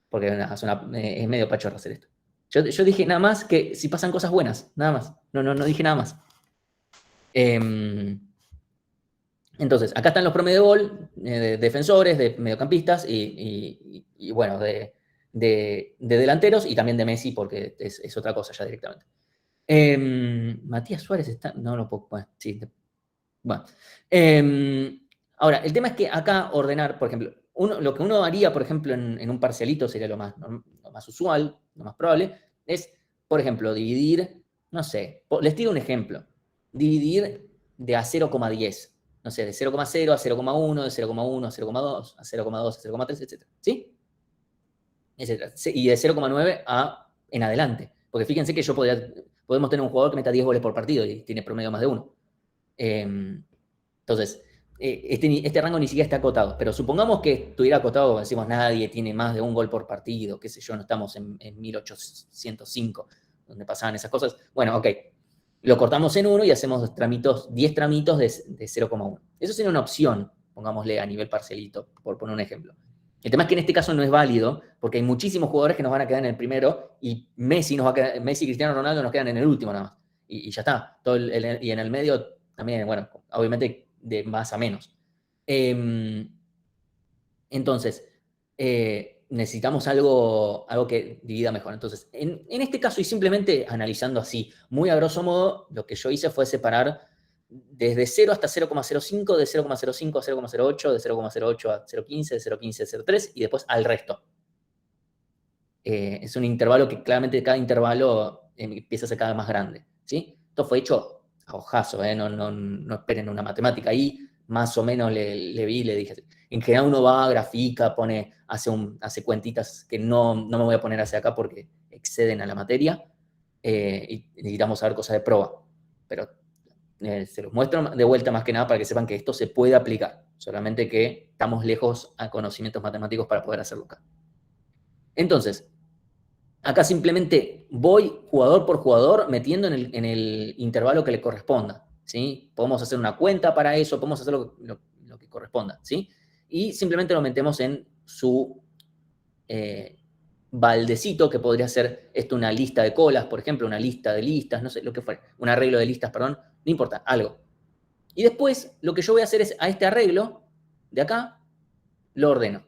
S1: porque es medio pachorra hacer esto. Yo dije nada más que si pasan cosas buenas, nada más, no dije nada más. Entonces, acá están los promedios de gol de defensores, de mediocampistas y bueno, de delanteros y también de Messi porque es otra cosa ya directamente. Matías Suárez está... No lo puedo... Bueno, sí. Bueno. Ahora, el tema es que acá ordenar, por ejemplo, lo que uno haría, por ejemplo, en un parcialito sería lo más usual, lo más probable, es, por ejemplo, dividir, no sé, les tiro un ejemplo, dividir de a 0,10. No sé, de 0,0 a 0,1, de 0,1 a 0,2, a 0,2 a 0,3, etc. ¿Sí? Etcétera. Y de 0,9 en adelante. Porque fíjense que podemos tener un jugador que meta 10 goles por partido y tiene promedio más de 1. Entonces, este rango ni siquiera está acotado. Pero supongamos que estuviera acotado, decimos, nadie tiene más de un gol por partido, qué sé yo, no estamos en 1805, donde pasaban esas cosas. Bueno, ok. Lo cortamos en 1 y hacemos 10 tramitos de 0,1. Eso sería una opción, pongámosle a nivel parcelito, por poner un ejemplo. El tema es que en este caso no es válido, porque hay muchísimos jugadores que nos van a quedar en el primero y Messi y Cristiano Ronaldo nos quedan en el último nada más. Y ya está. Y en el medio también, bueno, obviamente de más a menos. Entonces, necesitamos algo que divida mejor. Entonces, en este caso, y simplemente analizando así, muy a grosso modo, lo que yo hice fue separar desde 0 hasta 0,05, de 0,05 a 0,08, de 0,08 a 0,15, de 0,15 a 0,3 y después al resto. Es un intervalo que claramente cada intervalo empieza a ser cada vez más grande, ¿sí? Esto fue hecho a ojazo, no esperen una matemática. Ahí más o menos le vi y le dije, en general uno va, grafica, hace cuentitas que no me voy a poner hacia acá porque exceden a la materia y necesitamos saber cosas de prueba. Pero se los muestro de vuelta más que nada para que sepan que esto se puede aplicar, solamente que estamos lejos a conocimientos matemáticos para poder hacerlo acá. Entonces, acá simplemente voy jugador por jugador metiendo en el intervalo que le corresponda, ¿sí? Podemos hacer una cuenta para eso, podemos hacer lo que corresponda, ¿sí? Y simplemente lo metemos en su baldecito, que podría ser esto una lista de colas, por ejemplo, una lista de listas, no sé, lo que fuera, un arreglo de listas, perdón, no importa, algo. Y después lo que yo voy a hacer es a este arreglo de acá lo ordeno.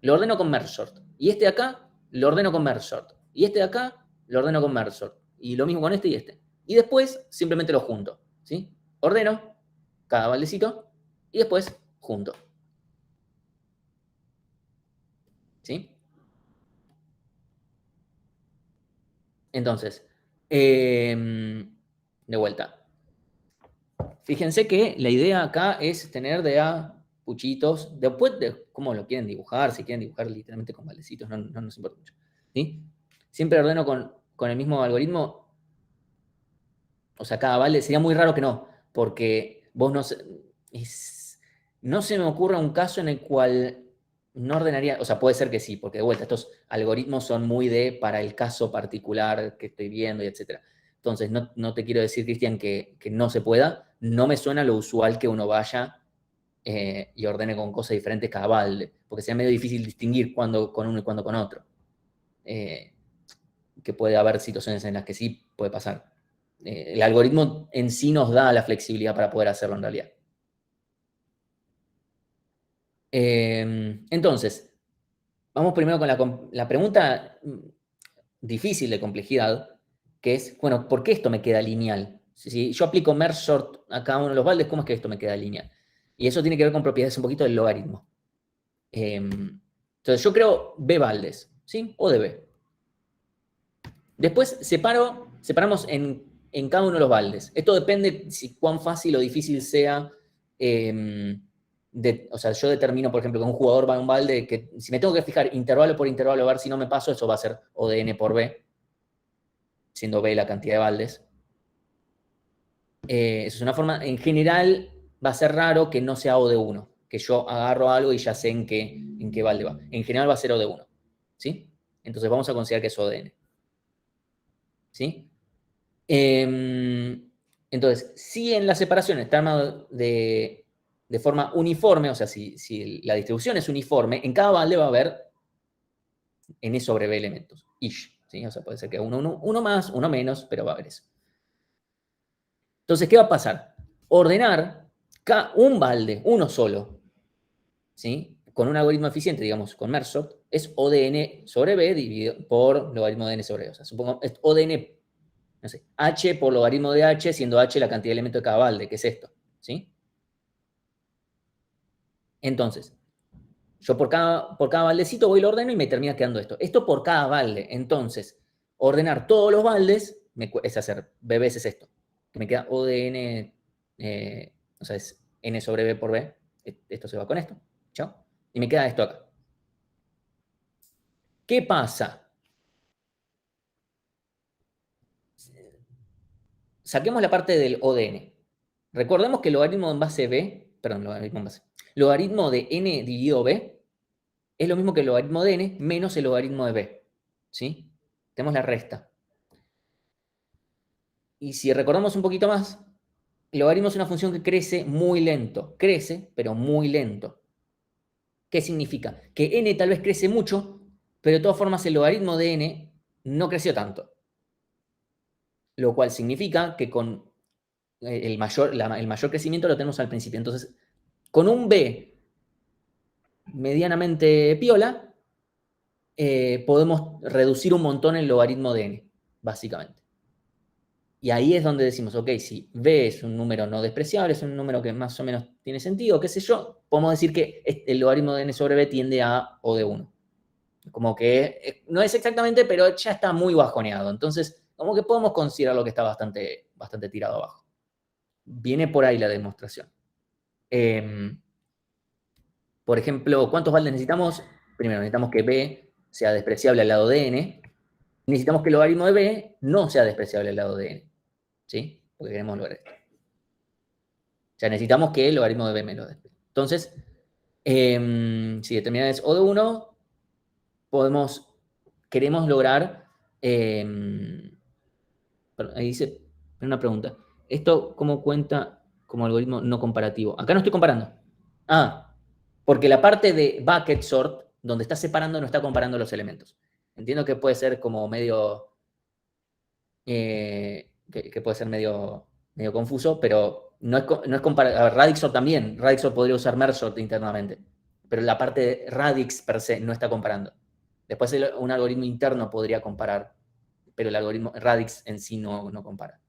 S1: Lo ordeno con merge sort. Y este de acá lo ordeno con merge sort. Y este de acá lo ordeno con merge sort. Y lo mismo con este y este. Y después simplemente lo junto, ¿sí? Ordeno cada baldecito y después junto. ¿Sí? Entonces, de vuelta. Fíjense que la idea acá es tener de a puchitos, después de cómo lo quieren dibujar, si quieren dibujar literalmente con baldecitos, no nos importa mucho. ¿Sí? Siempre ordeno con el mismo algoritmo, o sea, cada balde, sería muy raro que no, porque vos no se me ocurre un caso en el cual no ordenaría, o sea, puede ser que sí, porque de vuelta, estos algoritmos son muy para el caso particular que estoy viendo y etcétera. Entonces, no te quiero decir, Cristian, que no se pueda. No me suena lo usual que uno vaya y ordene con cosas diferentes cada balde, porque sería medio difícil distinguir cuándo con uno y cuándo con otro. Que puede haber situaciones en las que sí puede pasar. El algoritmo en sí nos da la flexibilidad para poder hacerlo en realidad. Entonces, vamos primero con la pregunta difícil de complejidad, que es, bueno, ¿por qué esto me queda lineal? Si yo aplico merge sort a cada uno de los baldes, ¿cómo es que esto me queda lineal? Y eso tiene que ver con propiedades un poquito del logaritmo. Entonces, yo creo B baldes, ¿sí? O de B. Después separamos en cada uno de los baldes. Esto depende si cuán fácil o difícil sea. O sea, yo determino, por ejemplo, que un jugador va a un balde, que si me tengo que fijar intervalo por intervalo a ver si no me paso, eso va a ser O de N por B, siendo B la cantidad de baldes. Eso es una forma, en general, va a ser raro que no sea O de 1, que yo agarro algo y ya sé en qué balde va. En general va a ser O de 1, ¿sí? Entonces vamos a considerar que es O de N. ¿Sí? Entonces, si en la separación está armado de forma uniforme, o sea, si la distribución es uniforme, en cada balde va a haber N sobre B elementos, ish, ¿sí? O sea, puede ser que uno más, uno menos, pero va a haber eso. Entonces, ¿qué va a pasar? Ordenar un balde, uno solo, ¿sí? Con un algoritmo eficiente, digamos, con merge sort, es O de N sobre B dividido por logaritmo de N sobre B. O sea, supongo, es O de N, no sé, H por logaritmo de H, siendo H la cantidad de elementos de cada balde, que es esto, ¿sí? Entonces, yo por cada baldecito voy y lo ordeno y me termina quedando esto. Esto por cada balde. Entonces, ordenar todos los baldes es hacer B veces esto. Que me queda O de N, o sea, es N sobre B por B. Esto se va con esto. ¿Chao? Y me queda esto acá. ¿Qué pasa? Saquemos la parte del O de N. Recordemos que el logaritmo en base B, perdón, logaritmo de N dividido B es lo mismo que el logaritmo de N menos el logaritmo de B. ¿Sí? Tenemos la resta. Y si recordamos un poquito más, el logaritmo es una función que crece muy lento. Crece, pero muy lento. ¿Qué significa? Que N tal vez crece mucho, pero de todas formas el logaritmo de N no creció tanto. Lo cual significa que con el mayor crecimiento lo tenemos al principio. Entonces, con un B medianamente piola, podemos reducir un montón el logaritmo de n, básicamente. Y ahí es donde decimos, ok, si b es un número no despreciable, es un número que más o menos tiene sentido, qué sé yo, podemos decir que el logaritmo de n sobre b tiende a o de 1. Como que no es exactamente, pero ya está muy bajoneado. Entonces, como que podemos considerar lo que está bastante tirado abajo. Viene por ahí la demostración. Por ejemplo, ¿cuántos baldes necesitamos? Primero, necesitamos que b sea despreciable al lado de n. Necesitamos que el logaritmo de b no sea despreciable al lado de n. ¿Sí? Porque queremos lograr esto. O sea, necesitamos que el logaritmo de b me lo dé. Entonces, si determinada es o de 1, queremos lograr, ahí dice, una pregunta, ¿esto cómo cuenta como algoritmo no comparativo? Acá no estoy comparando. Porque la parte de bucket sort, donde está separando, no está comparando los elementos. Entiendo que puede ser como medio, que puede ser medio confuso, pero no es comparar. A ver, Radix también. Radix podría usar merge sort internamente, pero la parte de radix per se no está comparando. Después un algoritmo interno podría comparar, pero el algoritmo radix en sí no compara.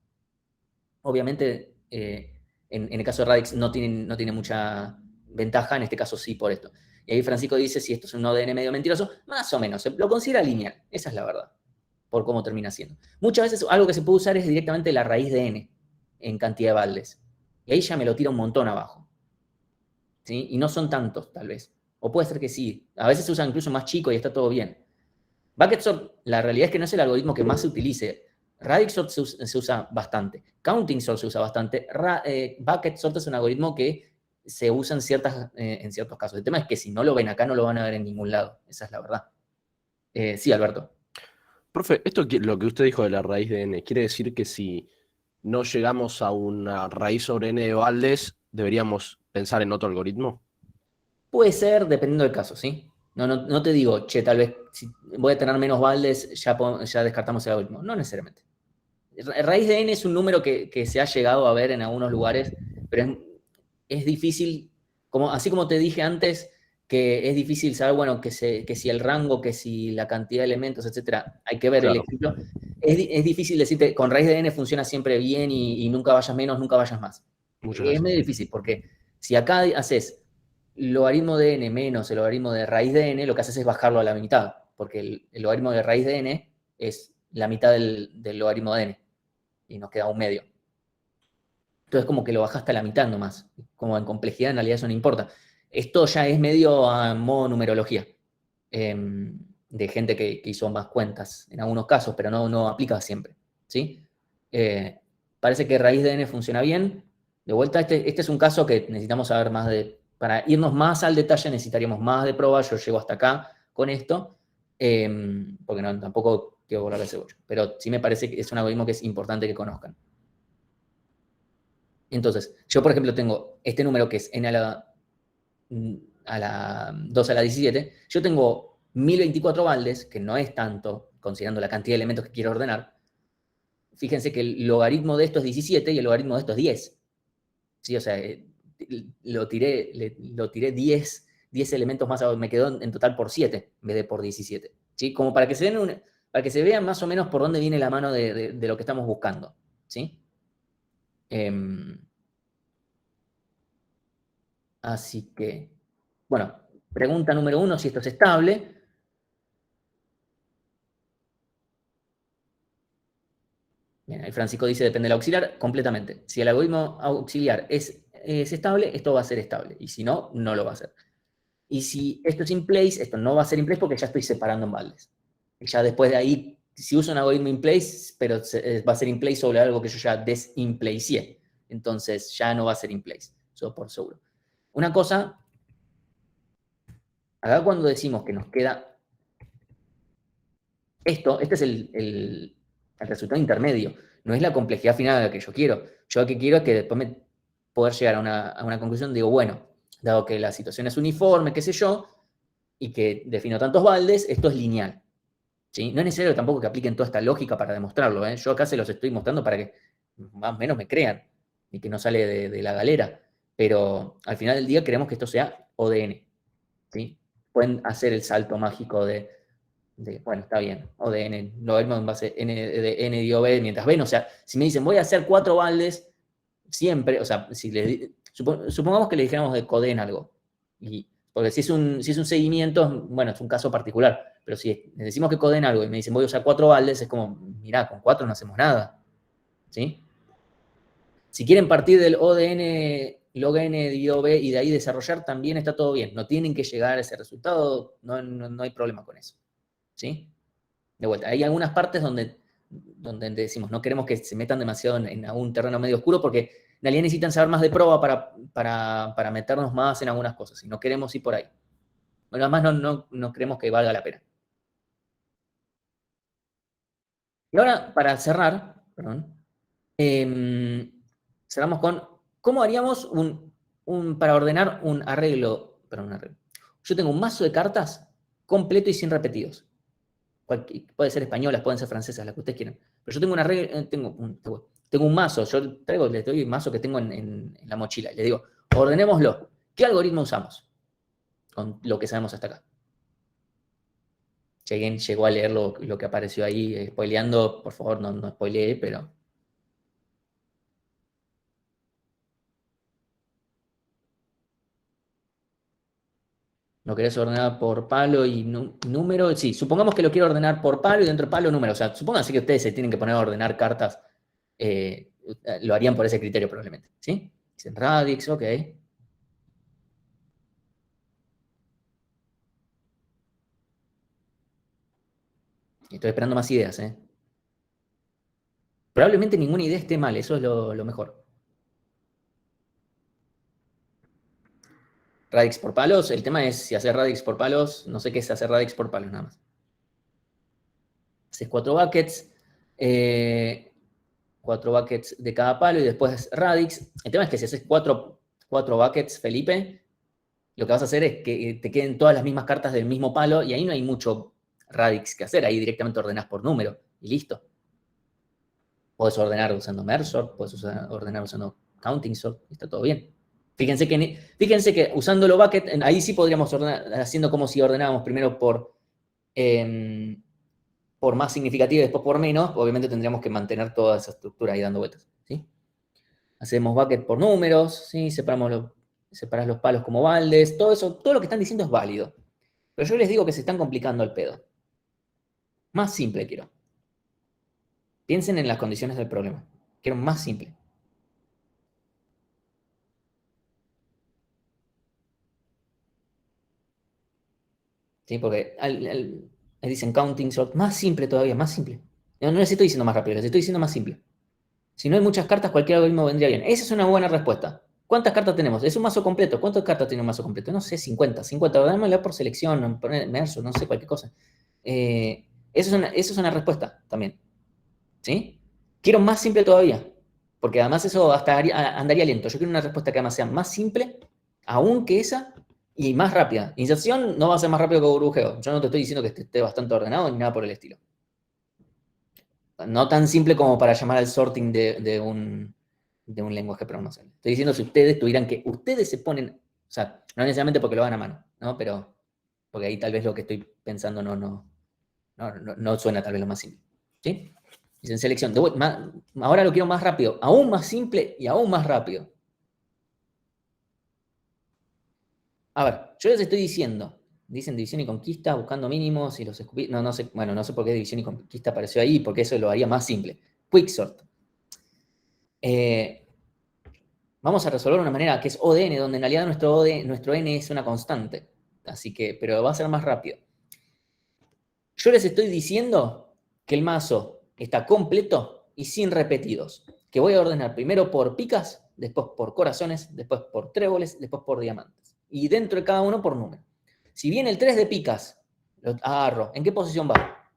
S1: Obviamente, en el caso de radix no tiene mucha ventaja, en este caso sí por esto. Y ahí Francisco dice, si esto es un ODN medio mentiroso, más o menos, lo considera lineal, esa es la verdad, por cómo termina siendo. Muchas veces algo que se puede usar es directamente la raíz de n en cantidad de baldes. Y ahí ya me lo tira un montón abajo. ¿Sí? Y no son tantos, tal vez. O puede ser que sí. A veces se usa incluso más chico y está todo bien. Bucket sort, la realidad es que no es el algoritmo que más se utilice. Radix sort se usa bastante. Counting sort se usa bastante. Bucket sort es un algoritmo que se usa en ciertos casos. El tema es que si no lo ven acá, no lo van a ver en ningún lado. Esa es la verdad. Sí, Alberto.
S3: Profe, lo que usted dijo de la raíz de n, ¿quiere decir que si no llegamos a una raíz sobre n de baldes, deberíamos pensar en otro algoritmo?
S1: Puede ser, dependiendo del caso, ¿sí? No te digo, che, tal vez si voy a tener menos baldes, ya descartamos el algoritmo. No necesariamente. Raíz de n es un número que se ha llegado a ver en algunos lugares, pero es difícil, así como te dije antes, que es difícil saber, bueno, que si el rango, que si la cantidad de elementos, etcétera, hay que ver el ejemplo. Es difícil decirte, con raíz de n funciona siempre bien y nunca vayas menos, nunca vayas más. Es medio difícil, porque si acá haces logaritmo de n menos el logaritmo de raíz de n, lo que haces es bajarlo a la mitad, porque el logaritmo de raíz de n es la mitad del logaritmo de n, y nos queda un medio. Entonces como que lo bajaste a la mitad nomás, como en complejidad en realidad eso no importa. Esto ya es medio a modo numerología, de gente que hizo más cuentas en algunos casos, pero no aplica siempre, ¿sí? Parece que raíz de n funciona bien. De vuelta, este es un caso que necesitamos saber más para irnos más al detalle necesitaríamos más de prueba. Yo llego hasta acá con esto, porque tampoco quiero volar el cebollo, pero sí me parece que es un algoritmo que es importante que conozcan. Entonces, yo por ejemplo tengo este número que es n a la 2 a la 17, yo tengo 1024 baldes, que no es tanto, considerando la cantidad de elementos que quiero ordenar. Fíjense que el logaritmo de esto es 17 y el logaritmo de esto es 10. ¿Sí? O sea, lo tiré 10 elementos más, me quedó en total por 7 en vez de por 17. ¿Sí? Como para que se vean más o menos por dónde viene la mano de lo que estamos buscando. ¿Sí? Así que, bueno, pregunta número 1, si esto es estable. Bien, ahí Francisco dice, depende del auxiliar, completamente. Si el algoritmo auxiliar es estable, esto va a ser estable. Y si no, no lo va a ser. Y si esto es in place, esto no va a ser in place porque ya estoy separando en baldes. Y ya después de ahí, si uso un algoritmo in place, pero va a ser in place sobre algo que yo ya desimplaceé. Entonces ya no va a ser in place, eso por seguro. Una cosa, acá cuando decimos que nos queda esto, este es el resultado intermedio, no es la complejidad final a la que yo quiero. Yo lo que quiero es que después poder llegar a una conclusión, digo, bueno, dado que la situación es uniforme, qué sé yo, y que defino tantos baldes, esto es lineal. ¿Sí? No es necesario tampoco que apliquen toda esta lógica para demostrarlo. Yo acá se los estoy mostrando para que más o menos me crean y que no sale de la galera. Pero al final del día queremos que esto sea ODN. ¿Sí? Pueden hacer el salto mágico de bueno, está bien, O de N, logaritmo en base N de N dio B, mientras B, o sea, si me dicen voy a hacer 4 baldes, siempre, o sea, supongamos que le dijéramos de coden algo, porque si es un seguimiento, bueno, es un caso particular, pero si les decimos que coden algo y me dicen voy a usar 4 baldes, es como, mirá, con 4 no hacemos nada, ¿sí? Si quieren partir del O de N log N dio B y de ahí desarrollar, también está todo bien. No tienen que llegar a ese resultado, no hay problema con eso. ¿Sí? De vuelta, hay algunas partes donde decimos, no queremos que se metan demasiado en algún terreno medio oscuro porque en realidad necesitan saber más de prueba para meternos más en algunas cosas y no queremos ir por ahí. Bueno, además no creemos que valga la pena. Y ahora, para cerrar, perdón, cerramos con, ¿cómo haríamos para ordenar un arreglo? Yo tengo un mazo de cartas completo y sin repetidos. Puede ser españolas, pueden ser francesas, las que ustedes quieran. Pero yo tengo un arreglo, tengo un mazo, les doy un mazo que tengo en la mochila. Y les digo, ordenémoslo. ¿Qué algoritmo usamos? Con lo que sabemos hasta acá. Si alguien llegó a leer lo que apareció ahí, spoileando, por favor, no spoilee, pero... ¿Lo querés ordenar por palo y número? Sí, supongamos que lo quiero ordenar por palo y dentro de palo número. O sea, supónganse que ustedes se tienen que poner a ordenar cartas. Lo harían por ese criterio probablemente. ¿Sí? Dicen radix, ok. Estoy esperando más ideas, ¿eh? Probablemente ninguna idea esté mal, eso es lo mejor. Radix por palos, el tema es si hacer radix por palos, no sé qué es hacer radix por palos nada más. Haces 4 buckets, 4 buckets de cada palo y después radix. El tema es que si haces 4 buckets, Felipe, lo que vas a hacer es que te queden todas las mismas cartas del mismo palo y ahí no hay mucho radix que hacer, ahí directamente ordenás por número y listo. Puedes ordenar usando merge sort, puedes ordenar usando counting sort, está todo bien. Fíjense que usando los buckets, ahí sí podríamos ordenar, haciendo como si ordenábamos primero por más significativo y después por menos, obviamente tendríamos que mantener toda esa estructura ahí dando vueltas, ¿sí? Hacemos bucket por números, ¿sí? Separás los palos como baldes, todo eso, todo lo que están diciendo es válido. Pero yo les digo que se están complicando el pedo. Más simple quiero. Piensen en las condiciones del problema. Quiero más simple. ¿Sí? Porque dicen counting sort, más simple todavía, más simple. No les estoy diciendo más rápido, les estoy diciendo más simple. Si no hay muchas cartas, cualquier algoritmo vendría bien. Esa es una buena respuesta. ¿Cuántas cartas tenemos? Es un mazo completo. ¿Cuántas cartas tiene un mazo completo? No sé, 50. 50. Ordenémosla por selección, poner merge, no sé, cualquier cosa. Esa es una respuesta también. ¿Sí? Quiero más simple todavía. Porque además eso hasta andaría lento. Yo quiero una respuesta que además sea más simple, aún que esa, y más rápida. Inserción no va a ser más rápido que burbujeo. Yo no te estoy diciendo que esté bastante ordenado ni nada por el estilo. No tan simple como para llamar al sorting de un lenguaje de programación. Estoy diciendo si ustedes tuvieran que, ustedes se ponen, o sea, no necesariamente porque lo hagan a mano, ¿no? Pero, porque ahí tal vez lo que estoy pensando no suena tal vez lo más simple. ¿Sí? Dicen selección. Ahora lo quiero más rápido, aún más simple y aún más rápido. A ver, yo les estoy diciendo, dicen división y conquista, buscando mínimos y los escupí. No sé, bueno, no sé por qué división y conquista apareció ahí, porque eso lo haría más simple. Quicksort. Vamos a resolver de una manera que es O de N, donde en realidad nuestro N es una constante. Así que, pero va a ser más rápido. Yo les estoy diciendo que el mazo está completo y sin repetidos. Que voy a ordenar primero por picas, después por corazones, después por tréboles, después por diamantes. Y dentro de cada uno por número. Si viene el 3 de picas, lo agarro. ¿En qué posición va?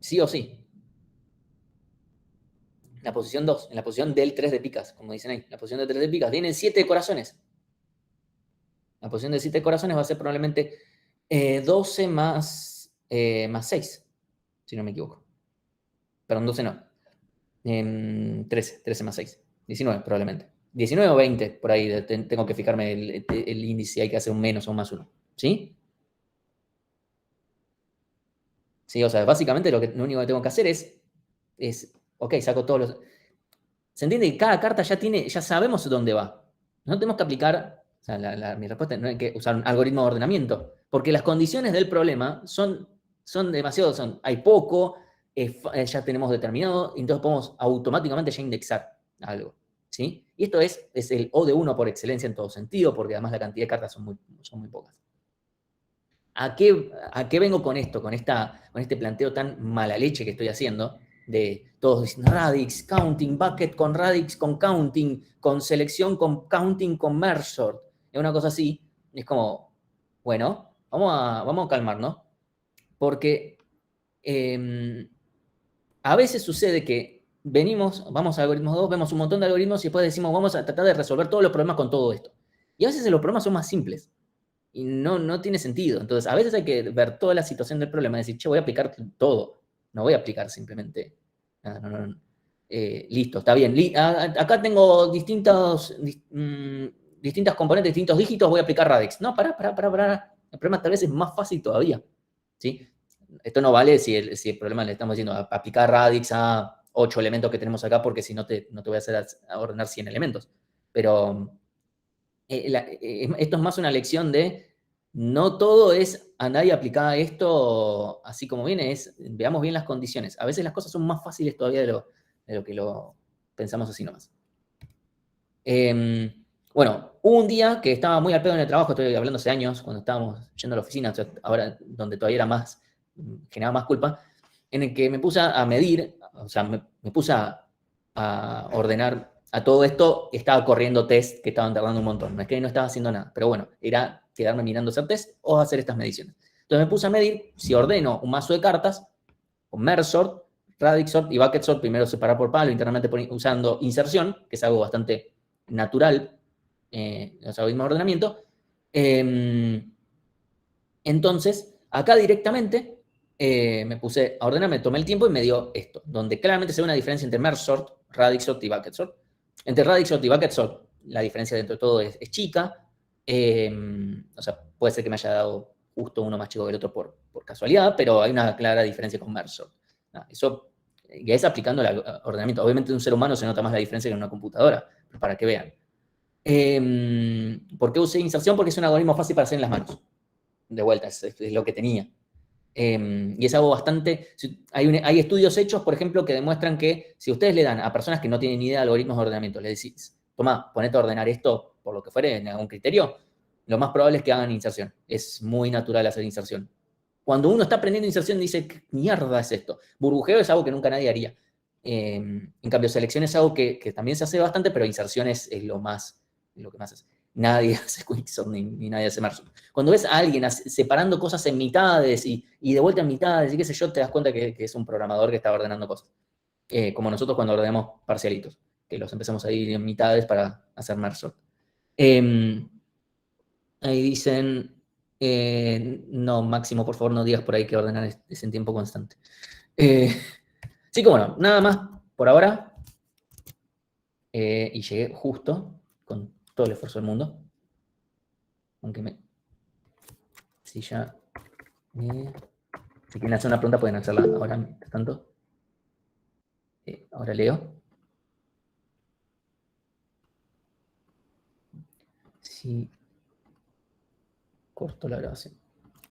S1: Sí o sí. La posición 2, en la posición del 3 de picas, como dicen ahí. La posición del 3 de picas. Vienen 7 de corazones. La posición de 7 de corazones va a ser probablemente 12 más 6, si no me equivoco. Perdón, 12 no. 13 más 6. 19 probablemente. 19 o 20, por ahí tengo que fijarme el índice, hay que hacer un menos o un más 1. ¿Sí? Sí, o sea, básicamente lo único que tengo que hacer es ok, saco todos los... ¿Se entiende que cada carta ya sabemos dónde va? No tenemos que aplicar, o sea, mi respuesta no hay que usar un algoritmo de ordenamiento, porque las condiciones del problema son demasiado, hay poco, ya tenemos determinado, entonces podemos automáticamente ya indexar algo, ¿sí? Y esto es el O de 1 por excelencia en todo sentido, porque además la cantidad de cartas son muy pocas. ¿A qué vengo con esto, con este planteo tan mala leche que estoy haciendo? De todos diciendo radix, counting, bucket con radix, con counting, con selección, con counting, con merge sort. Es una cosa así. Es como, bueno, vamos a calmarnos. Porque a veces sucede que vamos a algoritmos 2, vemos un montón de algoritmos y después decimos, vamos a tratar de resolver todos los problemas con todo esto. Y a veces los problemas son más simples. Y no tiene sentido. Entonces, a veces hay que ver toda la situación del problema y decir, che, voy a aplicar todo. No voy a aplicar simplemente. No. Listo, está bien. Acá tengo distintas componentes, distintos dígitos, voy a aplicar radix. No, pará. El problema tal vez es más fácil todavía. ¿Sí? Esto no vale si el problema le estamos diciendo aplicar radix a 8 elementos que tenemos acá, porque si no te voy a hacer a ordenar 100 elementos. Pero esto es más una lección de no todo es andar y aplicar esto así como viene, veamos bien las condiciones. A veces las cosas son más fáciles todavía de lo que lo pensamos así nomás. Bueno, hubo un día que estaba muy al pedo en el trabajo, estoy hablando hace años, cuando estábamos yendo a la oficina, o sea, ahora donde todavía era más, generaba más culpa, en el que me puse a medir, o sea, me puse a ordenar a todo esto, estaba corriendo test que estaban tardando un montón. No es que no estaba haciendo nada, pero bueno, era quedarme mirando hacer test o hacer estas mediciones. Entonces me puse a medir si ordeno un mazo de cartas, con merge sort, radix sort y bucket sort, primero separar por palo, internamente usando inserción, que es algo bastante natural, los algoritmos de ordenamiento. Entonces, acá directamente me puse a ordenar, me tomé el tiempo y me dio esto, donde claramente se ve una diferencia entre merge sort, radix sort y bucket sort. Entre radix sort y bucket sort, la diferencia dentro de todo es chica. O sea, puede ser que me haya dado justo uno más chico que el otro por casualidad, pero hay una clara diferencia con merge sort. Eso ya es aplicando el ordenamiento. Obviamente en un ser humano se nota más la diferencia que en una computadora, pero para que vean. ¿Por qué usé inserción? Porque es un algoritmo fácil para hacer en las manos. De vuelta, es lo que tenía. Y es algo bastante... Hay estudios hechos, por ejemplo, que demuestran que si ustedes le dan a personas que no tienen ni idea de algoritmos de ordenamiento, le decís, toma, ponete a ordenar esto por lo que fuere, en algún criterio, lo más probable es que hagan inserción. Es muy natural hacer inserción. Cuando uno está aprendiendo inserción, dice, ¿qué mierda es esto? Burbujeo es algo que nunca nadie haría. En cambio, selección es algo que también se hace bastante, pero inserción es lo que más hace. Nadie hace quicksort ni nadie hace merge. Cuando ves a alguien separando cosas en mitades y de vuelta en mitades y qué sé yo, te das cuenta que es un programador que está ordenando cosas. Como nosotros cuando ordenamos parcialitos, que los empezamos a ir en mitades para hacer merge. Ahí dicen, no, Máximo, por favor, no digas por ahí que ordenar es en tiempo constante. Así que bueno, nada más por ahora. Y llegué justo, con todo el esfuerzo del mundo. Aunque si ya... si quieren hacer una pregunta, pueden hacerla ahora, mientras tanto. Ahora leo. Sí. Corto la grabación.